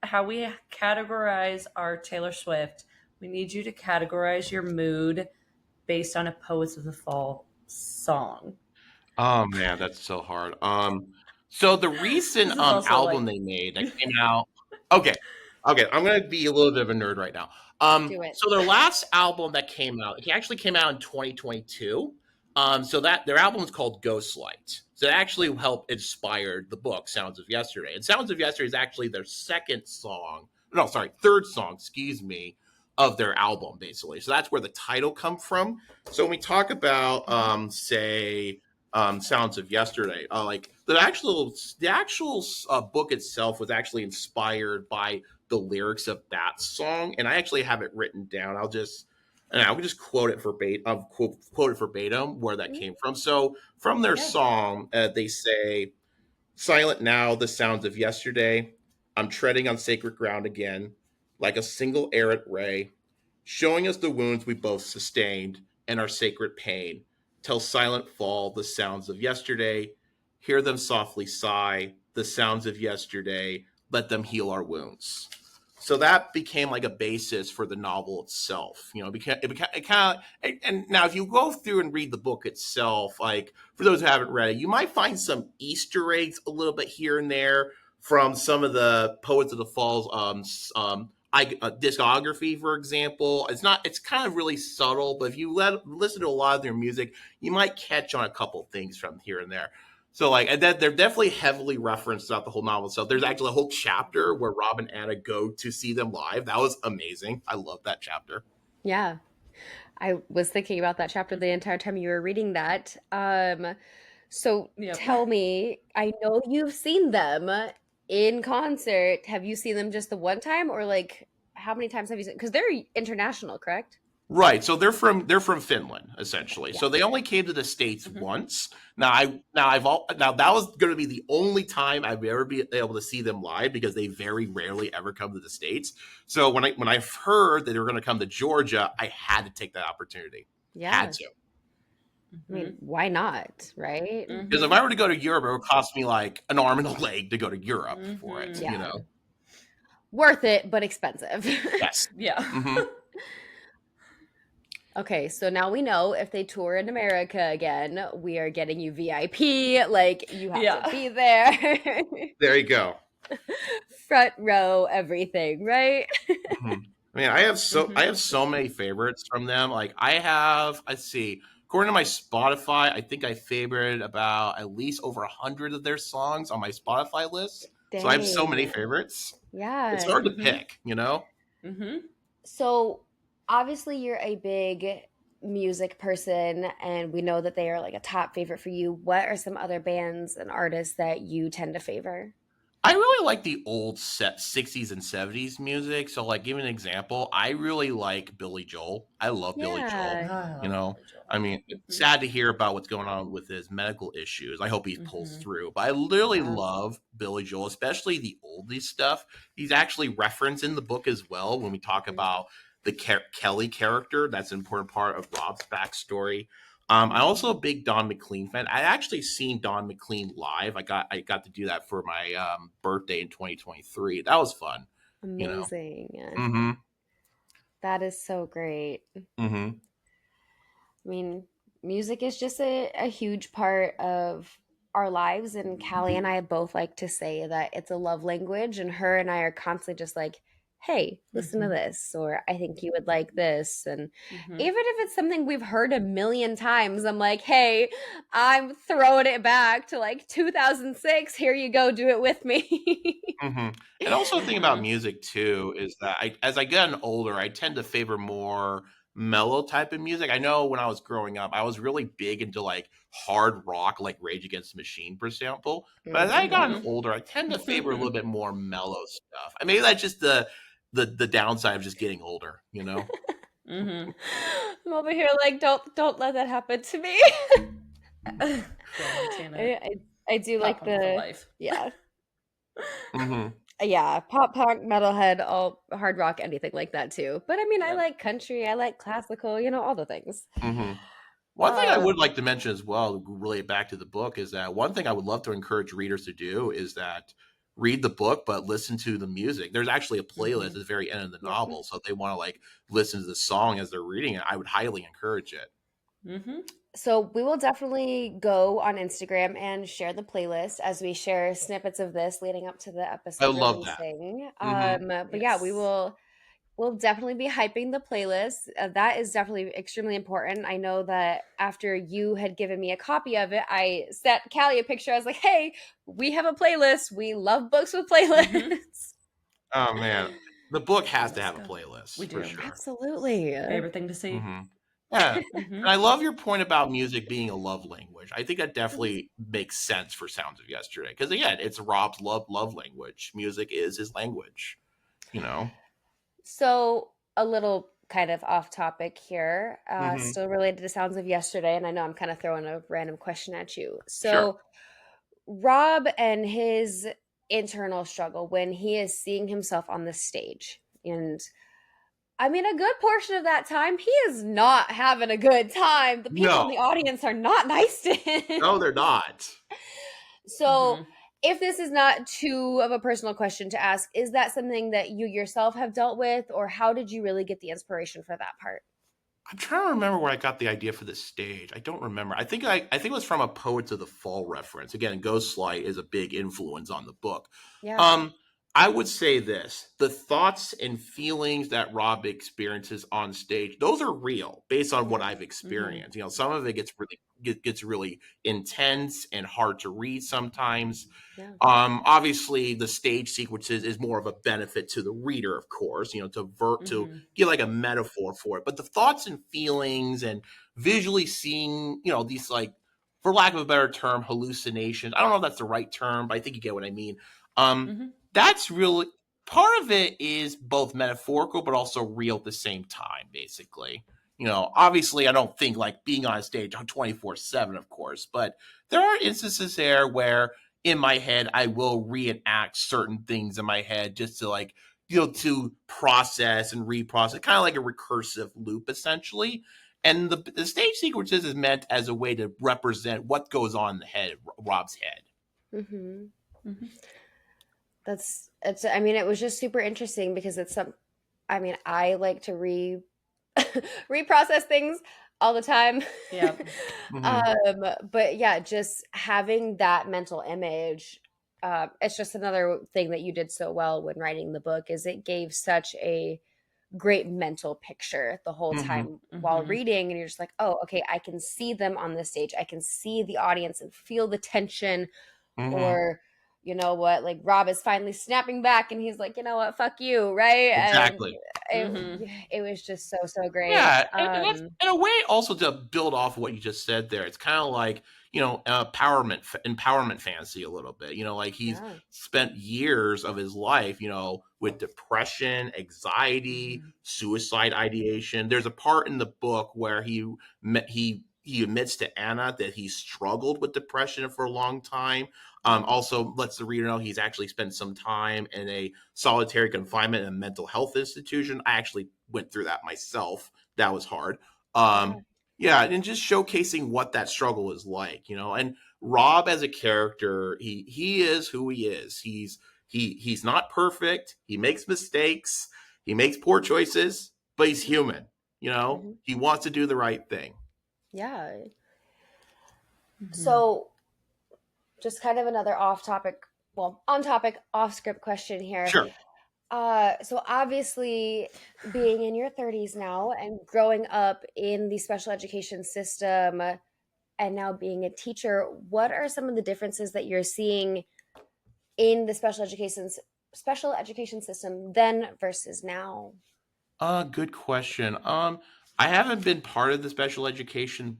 how we categorize our Taylor Swift, we need you to categorize your mood based on a Poets of the Fall song? Oh man, that's so hard. So the recent This is also album like they made that came out. Okay, okay, I'm gonna be a little bit of a nerd right now. Do it. So their last album that came out, it actually came out in 2022. So that their album is called Ghostlight. So it actually helped inspire the book Sounds of Yesterday. And Sounds of Yesterday is actually their second song. No, sorry, third song, excuse me, of their album, basically. So that's where the title comes from. So when we talk about, say, Sounds of Yesterday, like the actual book itself was actually inspired by the lyrics of that song, and I actually have it written down. I'll just quote it verbatim. Quote it verbatim where that Mhm. came from. So from their Yeah. song, they say, "Silent now, the sounds of yesterday. I'm treading on sacred ground again, like a single errant ray, showing us the wounds we both sustained and our sacred pain. Till silent fall the sounds of yesterday. Hear them softly sigh, the sounds of yesterday. Let them heal our wounds." So that became like a basis for the novel itself. It kind of, and now if you go through and read the book itself, like for those who haven't read it, you might find some Easter eggs a little bit here and there from some of the Poets of the Falls discography, for example. It's kind of really subtle, but if you listen to a lot of their music, you might catch on a couple things from here and there. So like, and then they're definitely heavily referenced throughout the whole novel. So there's actually a whole chapter where Rob and Anna go to see them live. That was amazing. I love that chapter. Yeah. I was thinking about that chapter the entire time you were reading that. So Yep. tell me, I know you've seen them in concert. Have you seen them just the one time, or like how many times have you seen? Because they're international, correct? Right. So they're from Finland essentially. Yeah. So they only came to the States Mhm. once. Now that was going to be the only time I've ever be able to see them live because they very rarely ever come to the States. So when I heard that they were going to come to Georgia, I had to take that opportunity. Yeah. Had to. I mean, why not, right? Because if I were to go to Europe, it would cost me like an arm and a leg to go to Europe for it. Mhm. Yeah. You know. Worth it, but expensive. Yes. Yeah. hmm Okay, so now we know if they tour in America again, we are getting you VIP. Like, you have Yeah. to be there. There you go. Front row, everything, right? Mhm. I mean, I have so many favorites from them. Like I have, let's see, according to my Spotify, I think I favorited about at least over 100 of their songs on my Spotify list. So I have so many Dang. favorites. It's Yeah. hard to Mhm. pick, you know? Mm-hmm. So, obviously, you're a big music person, and we know that they are like a top favorite for you. What are some other bands and artists that you tend to favor? I really like the old 60s and 70s music. So like give an example, I really like Billy Joel. I love Billy Joel. Yeah. You know, I mean, it's sad to hear about what's going on with his medical issues. I hope he pulls through. But I literally Yeah. love Billy Joel, especially the oldies stuff. He's actually referenced in the book as well when we talk about the Kelly character. That's an important part of Rob's backstory. I'm also a big Don McLean fan. I actually seen Don McLean live. I got to do that for my birthday in 2023. That was fun. You know. Amazing. Mm-hmm. That is so great. Mm-hmm. I mean, music is just a huge part of our lives. And Callie and I both like to say that it's a love language. And her and I are constantly just like, hey, listen to this, or I think you would like this. And even if it's something we've heard a million times, I'm like, hey, I'm throwing it back to like 2006. Here you go, do it with me. Mm-hmm. And also the thing about music too is that as I get older, I tend to favor more mellow type of music. I know when I was growing up, I was really big into like hard rock, like Rage Against the Machine, for example. But as I gotten older, I tend to favor a little bit more mellow stuff. I mean, that's just the downside of just getting older, you know. I'm over here like, don't let that happen to me. I do Pop like punk for the life. yeah. Mm-hmm. Yeah, pop punk, metalhead, all hard rock, anything like that too. But I mean, I Yep. like country, I like classical, all the things. Mm-hmm. One thing I would Um, like to mention as well, relate back to the book, is that one thing I would love to encourage readers to do is that read the book, but listen to the music. There's actually a playlist at the very end of the Yeah. novel. So if they want to like listen to the song as they're reading it, I would highly encourage it. So we will definitely go on Instagram and share the playlist as we share snippets of this leading up to the I episode love that. releasing. Hmm. But yeah, Yes. we'll definitely be hyping the playlist. That is definitely extremely important. I know that after you had given me a copy of it, I sent Callie a picture. I was like, "Hey, we have a playlist. We love books with Mm-hmm. playlists." Oh man, the book has to Let's have a go. We playlist for do. sure. Absolutely. Favorite thing to see. Hmm. Yeah, and Mm-hmm. I love your point about music being a love language. I think that definitely makes sense for Sounds of Yesterday because again, it's Rob's love language. Music is his language. You know. So, a little kind of off topic here, Hmm. still related to Sounds of Yesterday, and I know I'm kind of throwing a random question at you. Sure. So, Rob and his internal struggle when he is seeing himself on the stage. And I mean, a good portion of that time, he is not having a good time. The people in No, the audience are not nice to him. no, they're not. So, Mm-hmm. if this is not too of a personal question to ask, is that something that you yourself have dealt with, or how did you really get the inspiration for that part? I'm trying to remember where I got the idea for this stage. I don't remember. I think it was from a Poets of the Fall reference. Again, Ghostlight is a big influence on the book. Yeah. Um, I would say this: the thoughts and feelings that Rob experiences on stage, those are real, based on what Yeah. I've Mm-hmm. experienced. Some of it gets really intense and hard to read sometimes. Yeah. Obviously, the stage sequences is more of a benefit to the reader, of course, to Mm-hmm. get like a metaphor for it. But the thoughts and feelings and visually seeing, these like, for lack of a better term, hallucinations. I don't know if that's the right term, but I think you get what I mean. Um, Mm-hmm. that's really part of it is both metaphorical but also real at the same time, basically. Obviously, I don't think like being on stage on 24/7, of course, but there are instances there where in my head I will reenact certain things in my head just to like to process and reprocess, kind of like a recursive loop essentially. And the stage sequences is meant as a way to represent what goes on in the head, Rob's head. Mm-hmm. Mm-hmm. I mean, it was just super interesting because I mean, I like to reprocess things all the time. Yeah. Hmm. But yeah, just having that mental image, it's just another thing that you did so well when writing the book is it gave such a great mental picture the whole Hmm. time while Mm-hmm. reading, and you're just like, oh, okay, I can see them on the stage. I can see the audience and feel the tension, Hmm. or you know what, like Rob is finally snapping back and he's like, you know what, fuck you, right? And Exactly. it Mm-hmm. it was just so great. Yeah, and that's in a way also to build off of what you just said there. It's kind of like empowerment fantasy a little bit. Like he's Yeah. spent years of his life, with depression, anxiety, Mm-hmm. suicide ideation. There's a part in the book where he admits to Anna that he struggled with depression for a long time. Yeah. Also lets the reader know he's actually spent some time in a solitary confinement in a mental health institution. I actually went through that myself. That was hard. Yeah. Yeah, and just showcasing what that struggle is like, and Rob as a character, he is who he is. He's not perfect. He makes mistakes. He makes poor choices, but he's human. Mhm. He wants to do the right thing. Yeah. Mm-hmm. So, just kind of another off topic, well, on topic, off script question here. Sure. So obviously, being in your 30s now and growing up in the special education system, and now being a teacher, what are some of the differences that you're seeing in the special education system then versus now? Good question. I haven't been part of the special education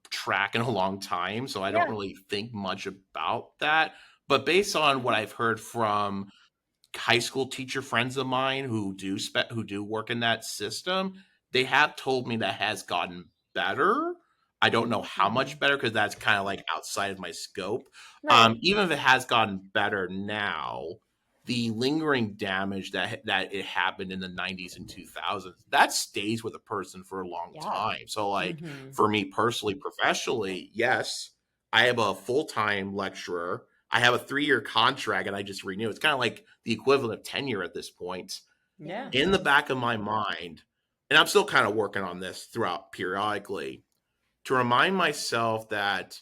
track in a long time, so I don't Yeah. really think much about that. But based on what I've heard from high school teacher friends of mine who do work in that system, they have told me that has gotten better. I don't know how Mm-hmm. much better because that's kind of like outside of my scope. Right. Even if it has gotten better now, the lingering damage that it happened in the 90s and 2000s that stays with a person for a long Yeah. time. So like Mm-hmm. for me personally, professionally, yes, I have a full-time lecturer. I have a 3-year contract and I just renew. It's kind of like the equivalent of tenure at this point. Yeah. Yeah. In the back of my mind, and I'm still kind of working on this throughout periodically, to remind myself that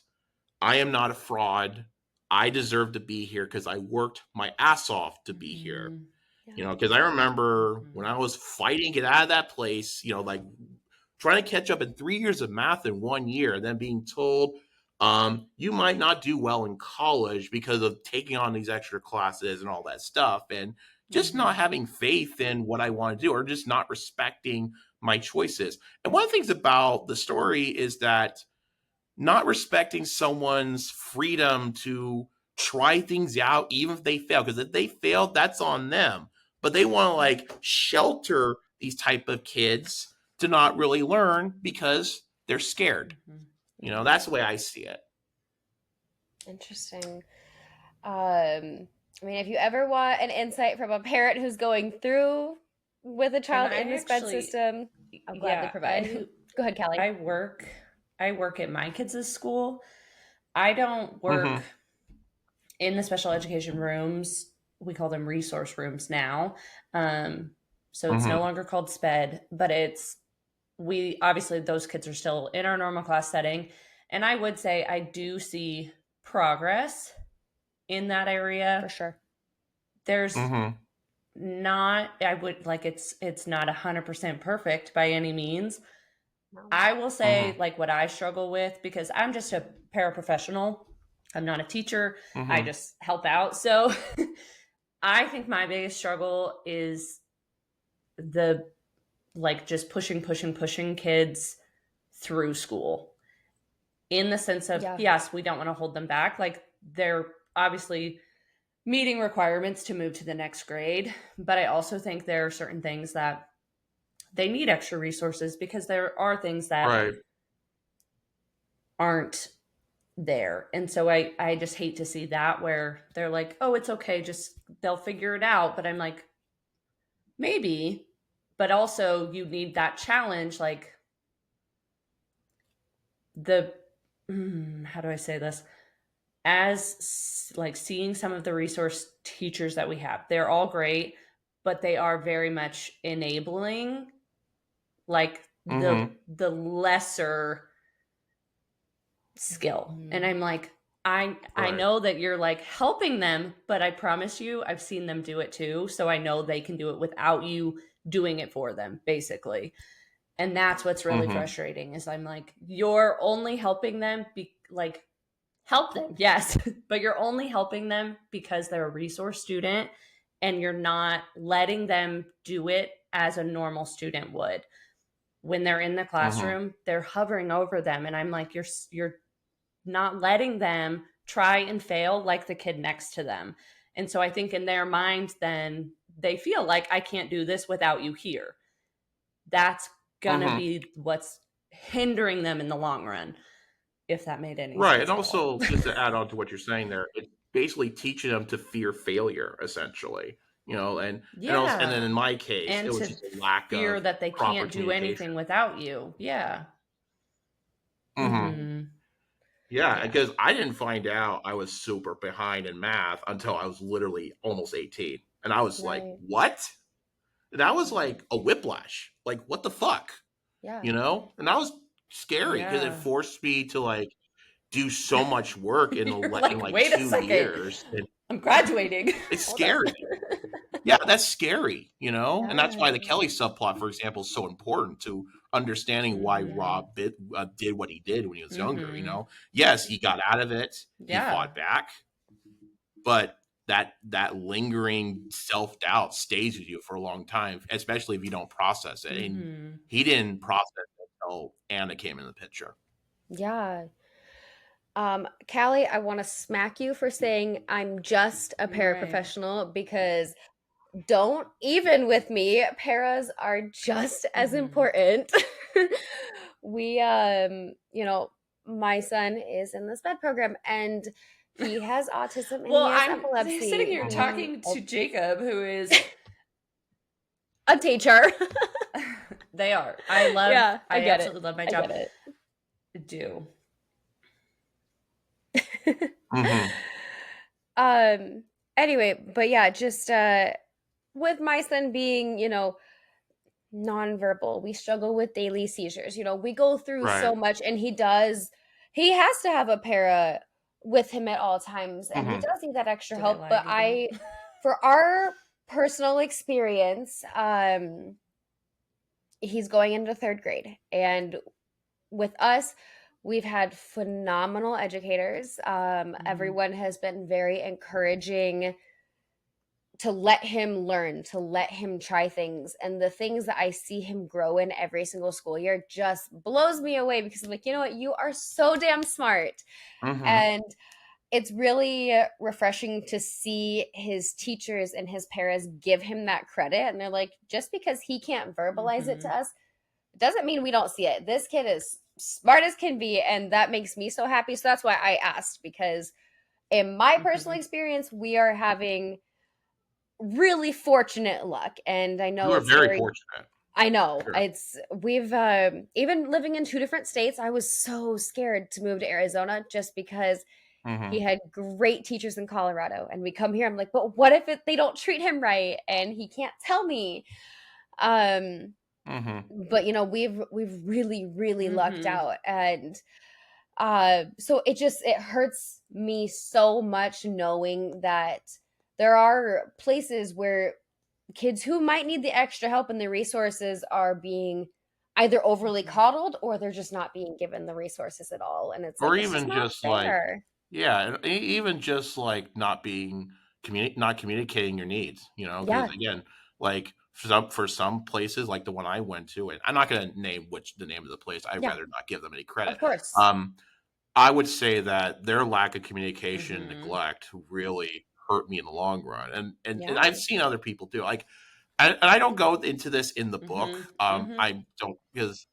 I am not a fraud. I deserve to be here because I worked my ass off to be here. Yeah. Because I remember when I was fighting to get out of that place, like trying to catch up in 3 years of math in 1 year, and then being told, you might not do well in college because of taking on these extra classes and all that stuff, and just not having faith in what I want to do, or just not respecting my choices. And one of the things about the story is that not respecting someone's freedom to try things out, even if they fail, because if they fail, that's on them. But they want to like shelter these type of kids to not really learn because they're scared. That's the way I see it. Interesting. I mean, if you ever want an insight from a parent who's going through with a child in the SPED system, I'll gladly provide. Go ahead, Callie. I work at my kids' school. I don't work in the special education rooms. We call them resource rooms now. So it's no longer called SPED, but we obviously those kids are still in our normal class setting. And I would say I do see progress in that area. For sure. There's not, I would like, it's not 100% perfect by any means. I will say like what I struggle with, because I'm just a paraprofessional. I'm not a teacher. I just help out. So I think my biggest struggle is just pushing kids through school, in the sense of, yes, we don't want to hold them back. Like, they're obviously meeting requirements to move to the next grade. But I also think there are certain things that they need extra resources, because there are things that aren't there. And so I just hate to see that, where they're like, oh, it's okay, just they'll figure it out. But I'm like, maybe, but also you need that challenge. Like, how do I say this? As like seeing some of the resource teachers that we have, they're all great, but they are very much enabling like the lesser skill. And I'm like, I know that you're like helping them, but I promise you, I've seen them do it too. So I know they can do it without you doing it for them, basically. And that's what's really frustrating, is I'm like, you're only helping them help them, yes, but you're only helping them because they're a resource student, and you're not letting them do it as a normal student would. When they're in the classroom, they're hovering over them, and I'm like, you're not letting them try and fail like the kid next to them. And so I think in their mind, then they feel like, I can't do this without you here. That's gonna be what's hindering them in the long run, if that made any sense. Right. And also, just to add on to what you're saying there, it's basically teaching them to fear failure, essentially. And then in my case, and it was just a lack of fear that they proper can't do anything without you. Yeah. Yeah, because I didn't find out I was super behind in math until I was literally almost 18. And I was like, what? That was like a whiplash. Like, what the fuck? Yeah. And that was scary, because it forced me to like do so much work in wait 2 years. And I'm graduating. it's scary. Yeah, that's scary, and that's why the Kelly subplot, for example, is so important to understanding why Rob did what he did when he was younger. Yes, he got out of it. He fought back, but that lingering self-doubt stays with you for a long time, especially if you don't process it. And he didn't process it until Anna came in the picture. Yeah. Callie, I want to smack you for saying I'm just a paraprofessional, because don't even with me, paras are just as important. We my son is in the SPED program, and he has autism and he has epilepsy. I'm sitting here talking to Jacob, who is a teacher. They are. I absolutely love my job. I do. Anyway, but yeah, just with my son being, nonverbal. We struggle with daily seizures. We go through Right. so much, and he has to have a para with him at all times, and he Mhm. does need that extra Did I help. lie But again? for our personal experience, he's going into third grade, and with us, we've had phenomenal educators. Everyone has been very encouraging to let him learn, to let him try things. And the things that I see him grow in every single school year just blows me away, because I'm like, you know what? You are so damn smart. Mhm. And it's really refreshing to see his teachers and his paras give him that credit. And they're like, just because he can't verbalize it to us doesn't mean we don't see it. This kid is smart as can be. And that makes me so happy. So that's why I asked, because in my personal experience, we are having really fortunate luck. And I You know are it's very very, fortunate. I know Sure. we've even living in two different states, I was so scared to move to Arizona just because he Mhm. had great teachers in Colorado, and we come here, I'm like, but what if they don't treat him right and he can't tell me? um Mhm. but we've really really lucked out. And so it hurts me so much knowing that there are places where kids who might need the extra help and the resources are being either overly coddled, or they're just not being given the resources at all. And it's like, Or it's just even not just like, fair. yeah, and even just like not communicating your needs, because Yeah. again, like for some places, like the one I went to, and I'm not going to name the name of the place. I'd Yeah, rather not give them any of credit. course. Um, I would say that their lack of communication and Mm-hmm. neglect really hurt me in the long run, and Yeah. I've seen other people do like, and I don't go into this in the book. Mm-hmm. Mm-hmm. I don't, because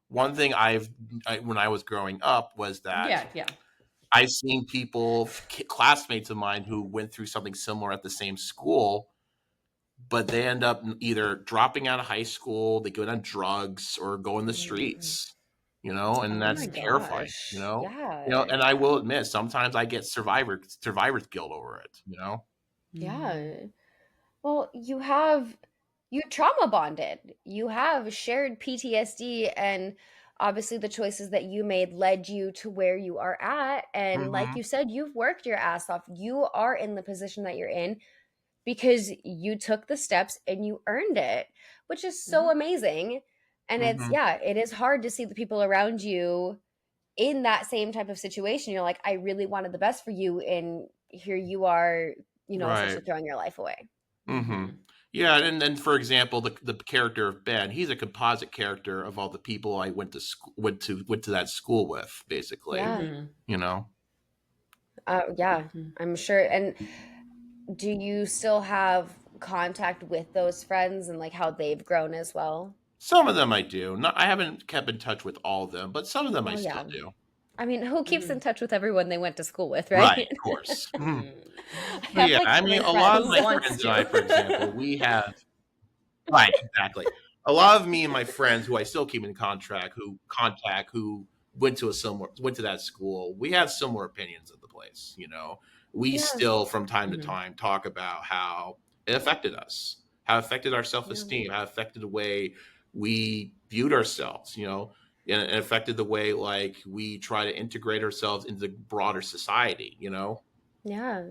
one thing when I was growing up was that Yeah, yeah. I've seen people, classmates of mine, who went through something similar at the same school, but they end up either dropping out of high school, they go on drugs, or go in the Mm. streets, and Oh my that's terrifying, gosh. Yeah. And I will admit, sometimes I get survivor's guilt over it, Mm-hmm. Yeah. Well, you trauma bonded. You have shared PTSD, and obviously the choices that you made led you to where you are at. And like Hmm. you said, you've worked your ass off. You are in the position that you're in because you took the steps and you earned it, which is so amazing. And Hmm. it is hard to see the people around you in that same type of situation. You're like, I really wanted the best for you, and here you are, Right. essentially throwing your life away. Hmm. Mm-hmm. Yeah, and then, for example, the character of Ben, he's a composite character of all the people I went to that school with, basically. Yeah. Mm-hmm. You know, Yeah, Mm-hmm. I'm sure. And do you still have contact with those friends and like how they've grown as well? some of them I do. Not, I haven't kept in touch with all of them, but some of them I Well, still yeah. do. I mean, who keeps Mm-hmm. in touch with everyone they went to school with, Right, right? of course. Mhm. I But have yeah, like I mean, three a lot of friends. Who my wants friends and I, to? for example, we have. Right, exactly. A lot of me and my friends who I still keep in contact, who went to that school, we have similar opinions of the place. We Yeah, still from time to Mm-hmm. time talk about how it affected us, how it affected our self yeah, esteem, how it affected the way we viewed ourselves. And it affected the way, like, we try to integrate ourselves into the broader society. yeah.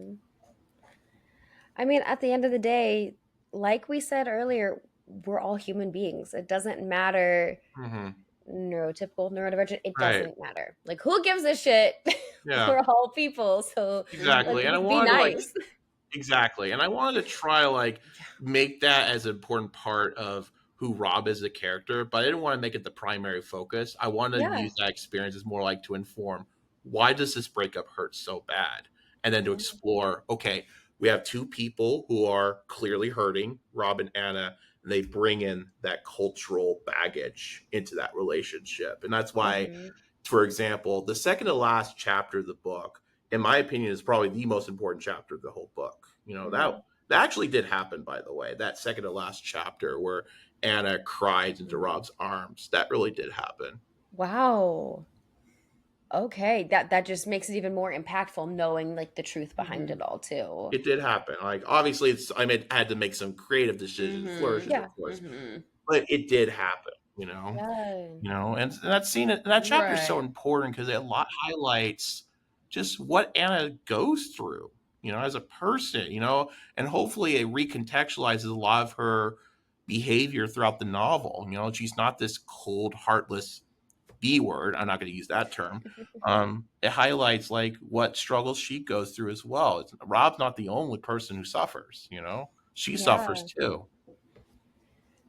I mean, at the end of the day, like we said earlier, we're all human beings. It doesn't matter Hmm. neurotypical, neurodivergent. It Right. doesn't matter. Like, who gives a shit? Yeah. We're all people. So let's Exactly. And I be wanted to, like, nice. exactly. And I wanted to try to, like, make that as an important part of who Rob is as a character, but I didn't want to make it the primary focus. I wanted to Yeah. use that experience as more like to inform, why does this breakup hurt so bad? And then to Yeah. explore, okay, we have two people who are clearly hurting, Rob and Anna, and they bring in that cultural baggage into that relationship. And that's why, Hmm. for example, the second to last chapter of the book, in my opinion, is probably the most important chapter of the whole book. Hmm. That actually did happen, by the way. That second to last chapter where Anna cries into Rob's arms, that really did happen. Wow. Okay. That just makes it even more impactful knowing like the truth behind Mm-hmm. it all too. It did happen. Like, obviously, I had to make some creative decisions, Mm-hmm. flourishes, of Yeah. course. Mm-hmm. but it did happen, Yeah. and that scene, and that chapter is so Right. important because it highlights just what Anna goes through, as a person, and hopefully it recontextualizes a lot of her behavior throughout the novel. She's not this cold, heartless B word. I'm not going to use that term. It highlights like what struggles she goes through as well. Rob's not the only person who suffers. She suffers Yeah. too.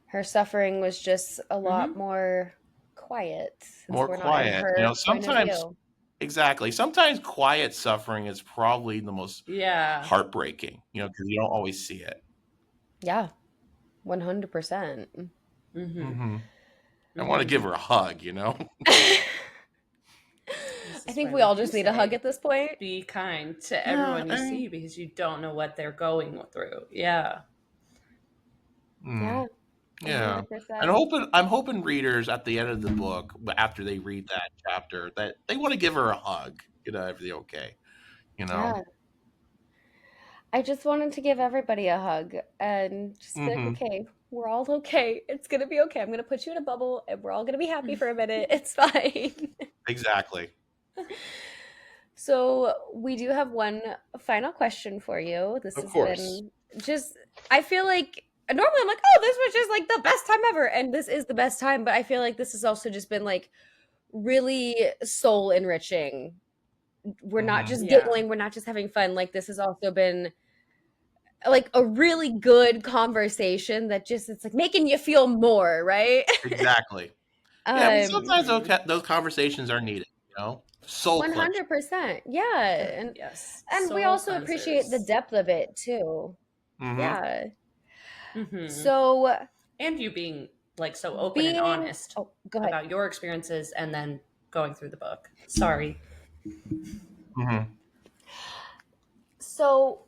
Her suffering was just a lot Mm-hmm. more quiet since More we're not in quiet. her point of Sometimes view. exactly. Sometimes quiet suffering is probably the most Yeah. heartbreaking. Because you don't always see it. Yeah, 100%. Mm-hmm. Hmm. I want to Mm-hmm. give her a hug. This I is think why we all do just need a hug say at this point. be kind to Yeah. everyone you see because you don't know what they're going through. Yeah. Mm, Yeah, yeah. 100%. And I'm hoping readers at the end of the book, after they read that chapter, that they want to give her a hug. Everything okay. You know. Yeah. I just wanted to give everybody a hug and just be like, Hmm. okay, we're all okay. It's gonna be okay. I'm gonna put you in a bubble and we're all gonna be happy for a minute. It's fine. Exactly. So we do have one final question for you. This Of has course. been just, I feel like normally I'm like, oh, this was just like the best time ever. And this is the best time, but I feel like this has also just been like really soul enriching. We're not Hmm. just Yeah. giggling, we're not just having fun. Like this has also been like a really good conversation that just it's like making you feel more, right? Exactly. Yeah. I mean, um sometimes Mm-hmm. those conversations are needed. Soul clenching. 100%. Yeah. Yes. And we Soul also appreciate the cleansers. depth of it too. Hmm. Yeah. Mm-hmm. So And you being like so open and being honest oh, go ahead. about your experiences and then going through the book. Sorry. Hmm. So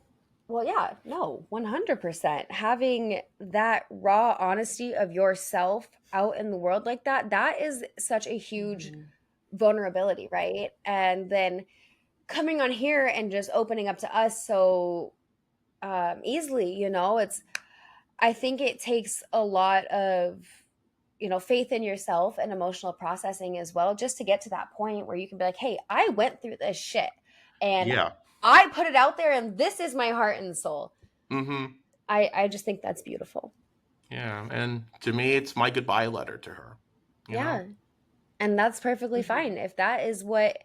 well, yeah, no, 100%. Having that raw honesty of yourself out in the world like that, that is such a huge Mm-hmm. vulnerability, right? And then coming on here and just opening up to us so easily, it's I think it takes a lot of faith in yourself and emotional processing as well, just to get to that point where you can be like, hey, I went through this shit and Yeah. I put it out there and this is my heart and soul. Hmm. I just think that's beautiful. Yeah. And to me, it's my goodbye letter to her. You know. Yeah, and that's perfectly Mm-hmm. fine if that is what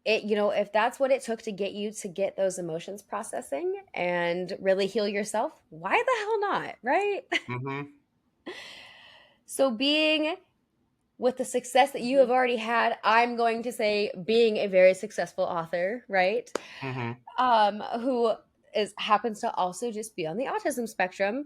if that's what it took to get you to get those emotions processing and really heal yourself, why the hell not, right? Hmm. So being with the success that you Mm-hmm. have already had, I'm going to say being a very successful author, right? Hmm. Who is happens to also just be on the autism spectrum.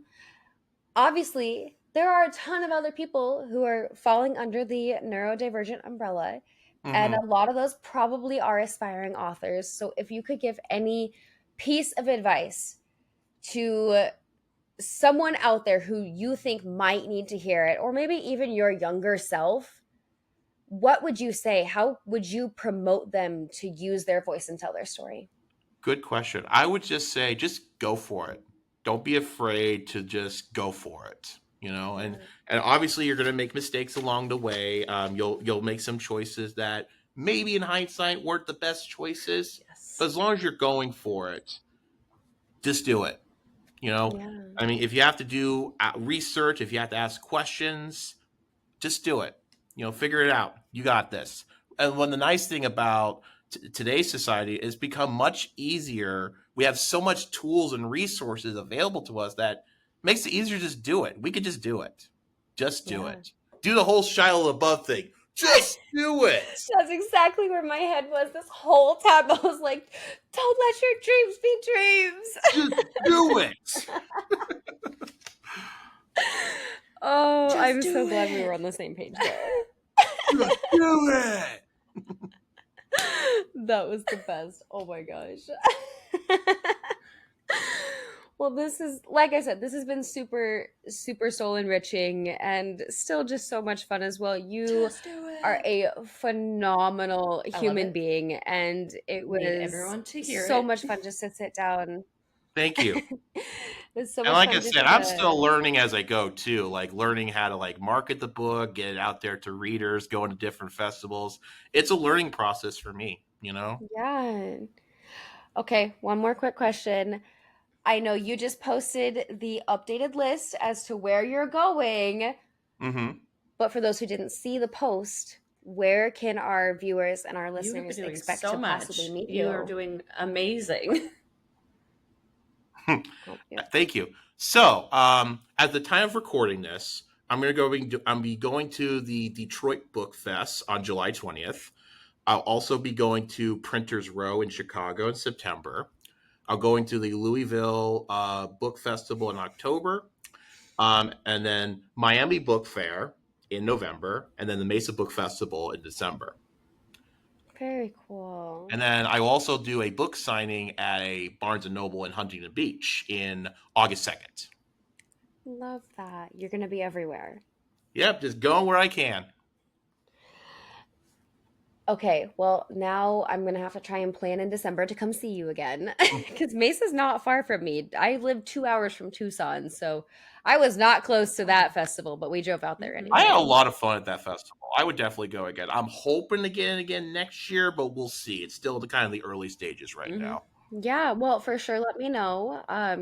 Obviously, there are a ton of other people who are falling under the neurodivergent umbrella, and Hmm. a lot of those probably are aspiring authors. So if you could give any piece of advice to someone out there who you think might need to hear it, or maybe even your younger self, what would you say? How would you promote them to use their voice and tell their story? Good question. I would just say, just go for it. Don't be afraid to just go for it. And obviously you're going to make mistakes along the way. You'll make some choices that maybe in hindsight weren't the best choices, but Yes. as long as you're going for it, just do it. You know, Yeah. I mean, if you have to do research, if you have to ask questions, just do it. Figure it out. You got this. And one the nice thing about today's society is become much easier. We have so much tools and resources available to us that makes it easier to just do it. We could just do it. Just do Yeah. it. Do the whole Shia LaBeouf thing. Just do it. That's exactly where my head was this whole time. I was like, don't let your dreams be dreams. Just do it. Oh, Just I'm do so glad we were it. on the same page there. Just do it. That was the best. Oh my gosh. Well, this is, like I said, this has been super, super soul enriching and still just so much fun as well. You Just do it. are a phenomenal I love human it. being, and it Need was everyone to hear so it. much fun just to sit down Thank you. It was so And much like I fun just said, I'm to. still learning as I go too, like learning how to like market the book, get it out there to readers, going to different festivals. It's a learning process for me, you know? Yeah. Okay, one more quick question. I know you just posted the updated list as to where you're going, Hmm. but for those who didn't see the post, where can our viewers and our You have been listeners doing expect so to possibly much. meet You are you? doing amazing. Oh, yeah. Thank you. So, at the time of recording this, I'm be going to the Detroit Book Fest on July 20th. I'll also be going to Printers Row in Chicago in September. I'll going to the Louisville Book Festival in October, and then Miami Book Fair in November, and then the Mesa Book Festival in December. Very cool. And then I will also do a book signing at a Barnes and Noble in Huntington Beach in August 2nd. Love that. You're going to be everywhere. Yep, just going where I can. Okay, well, now I'm going to have to try and plan in December to come see you again because Mesa's not far from me. I live 2 hours from Tucson, so I was not close to that festival, but we drove out there I had a anyway. lot of fun at that festival. I would definitely go again. I'm hoping to get it again next year, but we'll see. It's still the kind of the early stages right Hmm. now. Yeah, well, for sure, let me know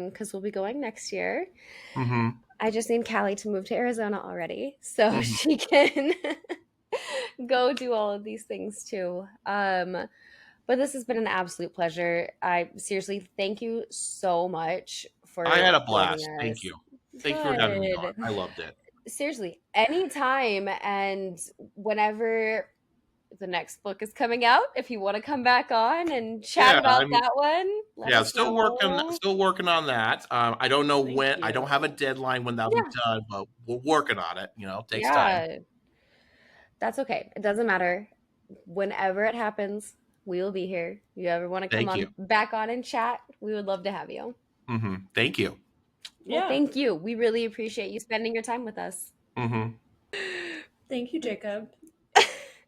because we'll be going next year. Mm-hmm. I just need Callie to move to Arizona already so Mm-hmm. she can go do all of these things too. But this has been an absolute pleasure. I seriously thank you so much I for had a joining blast. Thank us. you. Thank you for having me Good. on. I loved it. Seriously, anytime and whenever the next book is coming out, if you want to come back on and chat Yeah, about that one, let yeah, us know. still working on that. I don't know Thank when. I don't have a you. deadline when that'll be Yeah, done, but we're working on it. You know, it takes time. yeah, that's okay. It doesn't matter. Whenever it happens, we will be here. If you ever want to come Thank you. on back on and chat, we would love to have you. Mm-hmm. Thank you. Well, Yeah. thank you. We really appreciate you spending your time with us. Mm-hmm. Thank you, Jacob.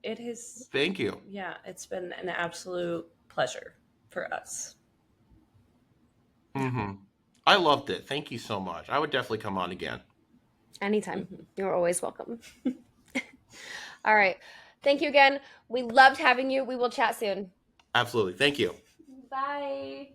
It has, Thank you. yeah, it's been an absolute pleasure for us. Mm-hmm. I loved it. Thank you so much. I would definitely come on again. Anytime. Hmm. You're always welcome. All right. Thank you again. We loved having you. We will chat soon. Absolutely. Thank you. Bye.